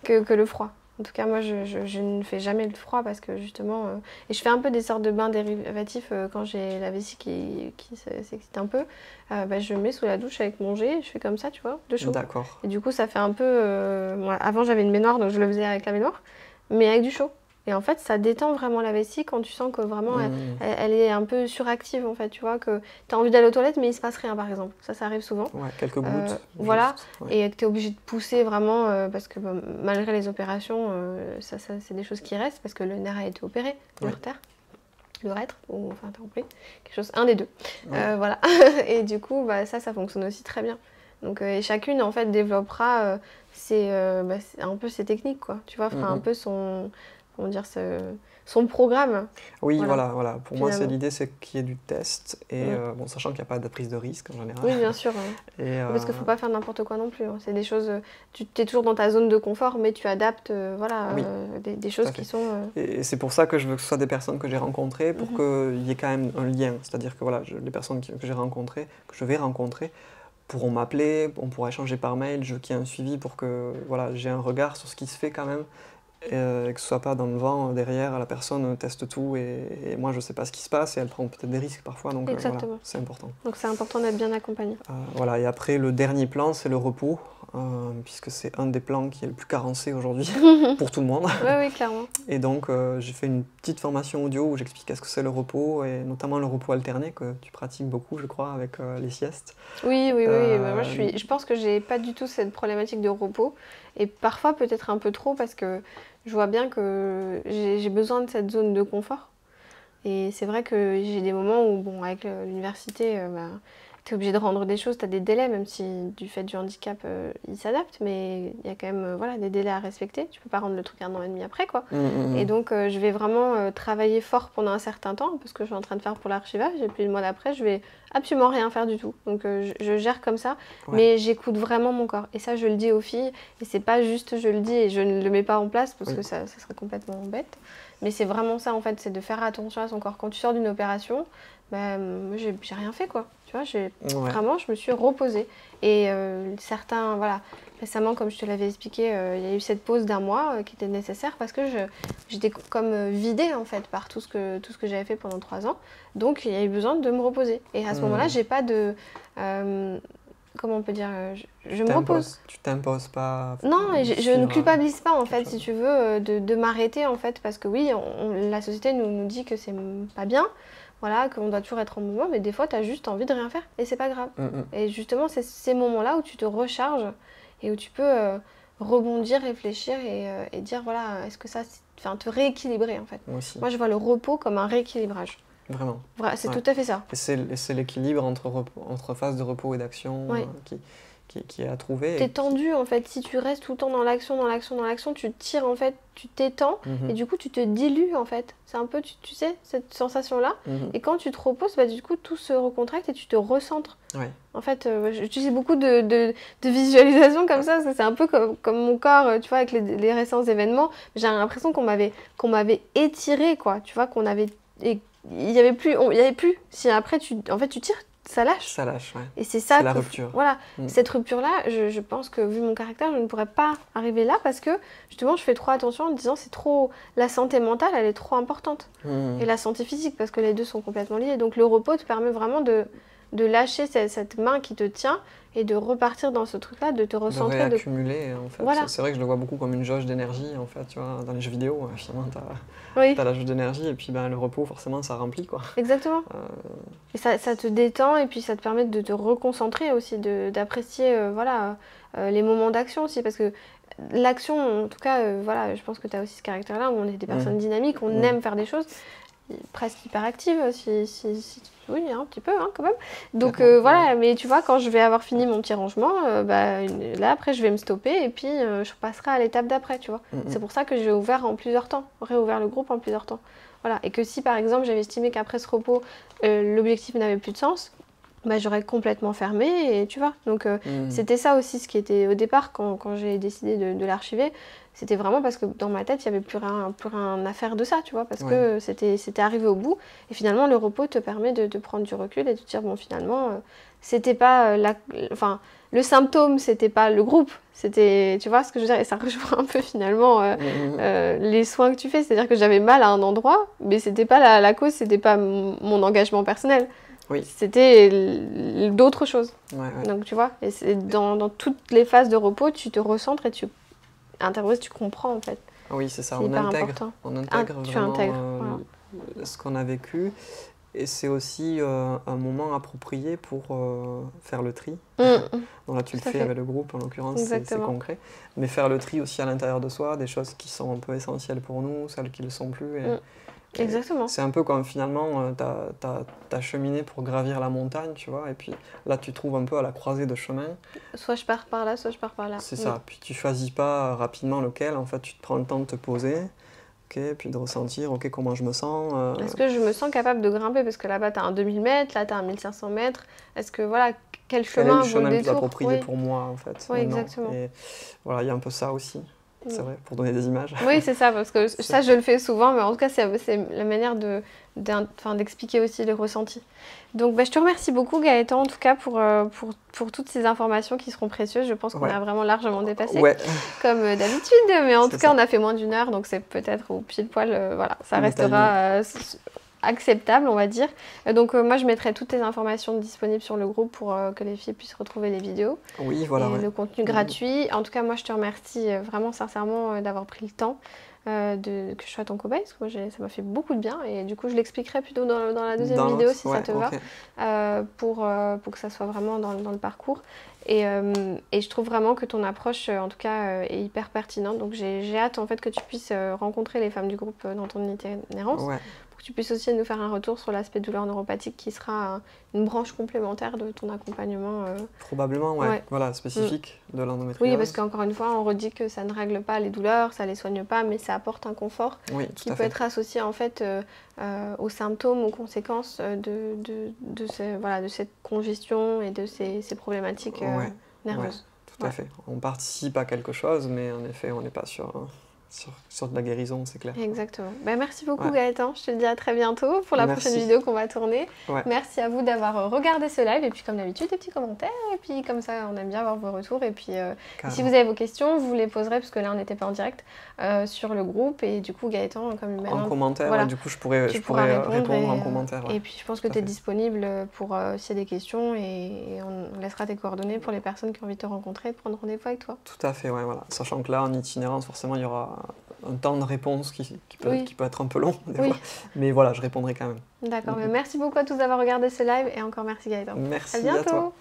A: que le froid. En tout cas, moi, je ne fais jamais le froid parce que justement... et je fais un peu des sortes de bains dérivatifs quand j'ai la vessie qui s'excite un peu. Je mets sous la douche avec mon jet, je fais comme ça, tu vois, de chaud.
B: D'accord.
A: Et du coup, ça fait un peu... avant, j'avais une baignoire, donc je le faisais avec la baignoire, mais avec du chaud. Et en fait, ça détend vraiment la vessie quand tu sens que vraiment elle est un peu suractive, en fait, tu vois, que tu as envie d'aller aux toilettes, mais il se passe rien, par exemple. Ça arrive souvent.
B: Ouais, quelques gouttes.
A: Voilà, et que tu es obligé de pousser vraiment, parce que malgré les opérations, ça c'est des choses qui restent, parce que le nerf a été opéré, l'urètre, ou enfin, t'as compris, quelque chose, un des deux. Voilà, et du coup, ça fonctionne aussi très bien. Donc, et chacune, en fait, développera un peu ses techniques, quoi. Tu vois, fera un peu son programme.
B: Oui, voilà. Pour moi, l'idée, c'est qu'il y ait du test, et sachant qu'il n'y a pas de prise de risque en général.
A: Oui, bien sûr. Parce qu'il ne faut pas faire n'importe quoi non plus. Hein. C'est des choses, tu es toujours dans ta zone de confort, mais tu adaptes des choses qui sont...
B: Et c'est pour ça que je veux que ce soit des personnes que j'ai rencontrées, pour qu'il y ait quand même un lien. C'est-à-dire que les personnes que j'ai rencontrées, que je vais rencontrer, pourront m'appeler, on pourra échanger par mail, je veux qu'il y ait un suivi pour que j'ai un regard sur ce qui se fait quand même. Et que ce soit pas dans le vent derrière, la personne teste tout et moi je sais pas ce qui se passe et elle prend peut-être des risques parfois, donc c'est important.
A: Donc c'est important d'être bien accompagné.
B: Et après le dernier plan c'est le repos, puisque c'est un des plans qui est le plus carencé aujourd'hui pour tout le monde.
A: Oui, clairement.
B: Et donc j'ai fait une petite formation audio où j'explique ce que c'est le repos, et notamment le repos alterné que tu pratiques beaucoup je crois avec les siestes.
A: Oui. Moi je pense que j'ai pas du tout cette problématique de repos, et parfois peut-être un peu trop parce que je vois bien que j'ai besoin de cette zone de confort. Et c'est vrai que j'ai des moments où, avec l'université, tu es obligé de rendre des choses, tu as des délais, même si du fait du handicap, ils s'adaptent, mais il y a quand même des délais à respecter. Tu peux pas rendre le truc 1 an et demi après, quoi. Et donc, je vais vraiment travailler fort pendant un certain temps, parce que je suis en train de faire pour l'archivage, et puis le mois d'après, je vais absolument rien faire du tout. Donc, je gère comme ça, mais j'écoute vraiment mon corps. Et ça, je le dis aux filles, et c'est pas juste je le dis et je ne le mets pas en place, parce que ça serait complètement bête. Mais c'est vraiment ça, en fait, c'est de faire attention à son corps. Quand tu sors d'une opération, j'ai rien fait, quoi. Tu vois, vraiment, je me suis reposée. Et certains, récemment, comme je te l'avais expliqué, il y a eu cette pause d'1 mois qui était nécessaire parce que j'étais comme vidée, en fait, par tout ce que j'avais fait pendant 3 ans. Donc, il y a eu besoin de me reposer. Et à ce moment-là, j'ai pas de... comment on peut dire, je me repose.
B: Tu t'imposes pas.
A: Non, et je ne culpabilise pas, en fait, si tu veux, de m'arrêter, en fait, parce que oui, la société nous dit que c'est pas bien, qu'on doit toujours être en mouvement, mais des fois, tu as juste envie de rien faire, et c'est pas grave. Et justement, c'est ces moments-là où tu te recharges, et où tu peux rebondir, réfléchir, et dire, est-ce que ça, te rééquilibrer, en fait. Moi, je vois le repos comme un rééquilibrage.
B: Vraiment.
A: C'est tout à fait ça.
B: Et c'est l'équilibre entre phase de repos et d'action qui est à trouver.
A: T'es tendu, en fait. Si tu restes tout le temps dans l'action, tu tires, en fait, tu t'étends, et du coup, tu te dilues, en fait. C'est un peu, tu sais, cette sensation-là. Et quand tu te reposes, du coup, tout se recontracte et tu te recentres. En fait, j'utilise beaucoup de visualisation comme ça, parce que c'est un peu comme mon corps, tu vois, avec les récents événements. J'ai l'impression qu'on m'avait étiré, quoi. Tu vois, qu'on avait... Il y avait plus. Si après, tu tires, ça lâche.
B: Ça lâche,
A: Et c'est ça.
B: C'est la rupture.
A: Voilà. Cette rupture-là, je pense que vu mon caractère, je ne pourrais pas arriver là parce que justement, je fais trop attention en me disant c'est trop. La santé mentale, elle est trop importante. Et la santé physique, parce que les deux sont complètement liés. Donc le repos te permet vraiment de lâcher cette main qui te tient et de repartir dans ce truc-là, de te recentrer.
B: De réaccumuler, en fait. Voilà. C'est vrai que je le vois beaucoup comme une jauge d'énergie, en fait, tu vois, dans les jeux vidéo, finalement, t'as la jauge d'énergie, et puis le repos, forcément, ça remplit, quoi.
A: Exactement. Et ça te détend, et puis ça te permet de te reconcentrer aussi, d'apprécier, les moments d'action aussi, parce que l'action, en tout cas, je pense que t'as aussi ce caractère-là, où on est des personnes dynamiques, on aime faire des choses. presque hyperactive, oui, un petit peu, hein, quand même. Donc voilà, mais tu vois, quand je vais avoir fini mon petit rangement, là après je vais me stopper et puis je passerai à l'étape d'après, tu vois. C'est pour ça que j'ai réouvert le groupe en plusieurs temps. Voilà. Et que si par exemple j'avais estimé qu'après ce repos, l'objectif n'avait plus de sens, j'aurais complètement fermé, et tu vois. Donc c'était ça aussi ce qui était au départ quand j'ai décidé de l'archiver. C'était vraiment parce que dans ma tête, il n'y avait plus rien à faire de ça, tu vois, parce que c'était arrivé au bout. Et finalement, le repos te permet de prendre du recul et de te dire, bon, finalement, c'était pas le symptôme, c'était pas le groupe, c'était, tu vois ce que je veux dire, et ça rejoint un peu finalement les soins que tu fais. C'est-à-dire que j'avais mal à un endroit, mais c'était pas la cause, c'était pas mon engagement personnel. Oui. C'était d'autres choses. Donc tu vois, et c'est dans toutes les phases de repos, tu te recentres et tu intériorises, tu comprends en fait.
B: Oui, c'est ça, on intègre vraiment ce qu'on a vécu. Et c'est aussi un moment approprié pour faire le tri. Donc là, tu le fais avec le groupe, en l'occurrence, c'est concret. Mais faire le tri aussi à l'intérieur de soi, des choses qui sont un peu essentielles pour nous, celles qui ne le sont plus.
A: Exactement.
B: C'est un peu comme finalement, t'as cheminé pour gravir la montagne, tu vois, et puis là, tu trouves un peu à la croisée de chemin.
A: Soit je pars par là, soit je pars par là.
B: C'est ça, puis tu choisis pas rapidement lequel, en fait, tu te prends le temps de te poser. Puis de ressentir, comment je me sens.
A: Est-ce que je me sens capable de grimper? Parce que là-bas, tu as un 2000 mètres, là, tu as un 1500 mètres. Est-ce que, voilà, quel chemin vaut le détour?
B: Quel est le chemin plus approprié pour moi, en fait.
A: Oui, exactement.
B: Et voilà, il y a un peu ça aussi, c'est vrai, pour donner des images.
A: Oui, c'est ça, parce que ça, je le fais souvent, mais en tout cas, c'est la manière d'expliquer aussi les ressentis. Donc, je te remercie beaucoup, Gaëtan, en tout cas, pour toutes ces informations qui seront précieuses. Je pense qu'on a vraiment largement dépassé, comme d'habitude. Mais en tout cas, on a fait moins d'1 heure, donc c'est peut-être au pile poil, voilà, ça restera acceptable, on va dire. Donc, moi, je mettrai toutes les informations disponibles sur le groupe pour que les filles puissent retrouver les vidéos.
B: Oui, voilà.
A: Et le contenu gratuit. En tout cas, moi, je te remercie vraiment sincèrement d'avoir pris le temps. Que je sois ton cobaye, parce que moi ça m'a fait beaucoup de bien, et du coup je l'expliquerai plutôt dans la deuxième vidéo si ça te va, pour que ça soit vraiment dans le parcours, et je trouve vraiment que ton approche en tout cas est hyper pertinente, donc j'ai hâte en fait que tu puisses rencontrer les femmes du groupe dans ton itinérance, pour que tu puisses aussi nous faire un retour sur l'aspect douleur neuropathique qui sera une branche complémentaire de ton accompagnement.
B: Probablement, voilà, spécifique de l'endométriose.
A: Oui, parce qu'encore une fois, on redit que ça ne règle pas les douleurs, ça ne les soigne pas, mais ça apporte un confort qui peut être associé en fait aux symptômes, aux conséquences de cette congestion et de ces problématiques nerveuses.
B: Tout à fait. On participe à quelque chose, mais en effet, on n'est pas sur de la guérison, c'est clair.
A: Exactement. Merci beaucoup Gaëtan, je te dis à très bientôt pour la prochaine vidéo qu'on va tourner. Merci à vous d'avoir regardé ce live, et puis comme d'habitude, des petits commentaires, et puis comme ça on aime bien avoir vos retours, et puis si vous avez vos questions, vous les poserez, parce que là on n'était pas en direct, sur le groupe, et du coup Gaëtan, comme maintenant...
B: En commentaire, du coup je pourrais répondre en commentaire.
A: Et puis je pense que tu es disponible pour s'il y a des questions, et on laissera tes coordonnées pour les personnes qui ont envie de te rencontrer, de prendre rendez-vous avec toi.
B: Tout à fait, voilà. Sachant que là, en itinérance, forcément, il y aura un temps de réponse qui peut être un peu long, des fois. Mais voilà, je répondrai quand même.
A: D'accord, mais merci beaucoup à tous d'avoir regardé ce live, et encore merci Gaëtan.
B: Merci
A: à bientôt.
B: À toi.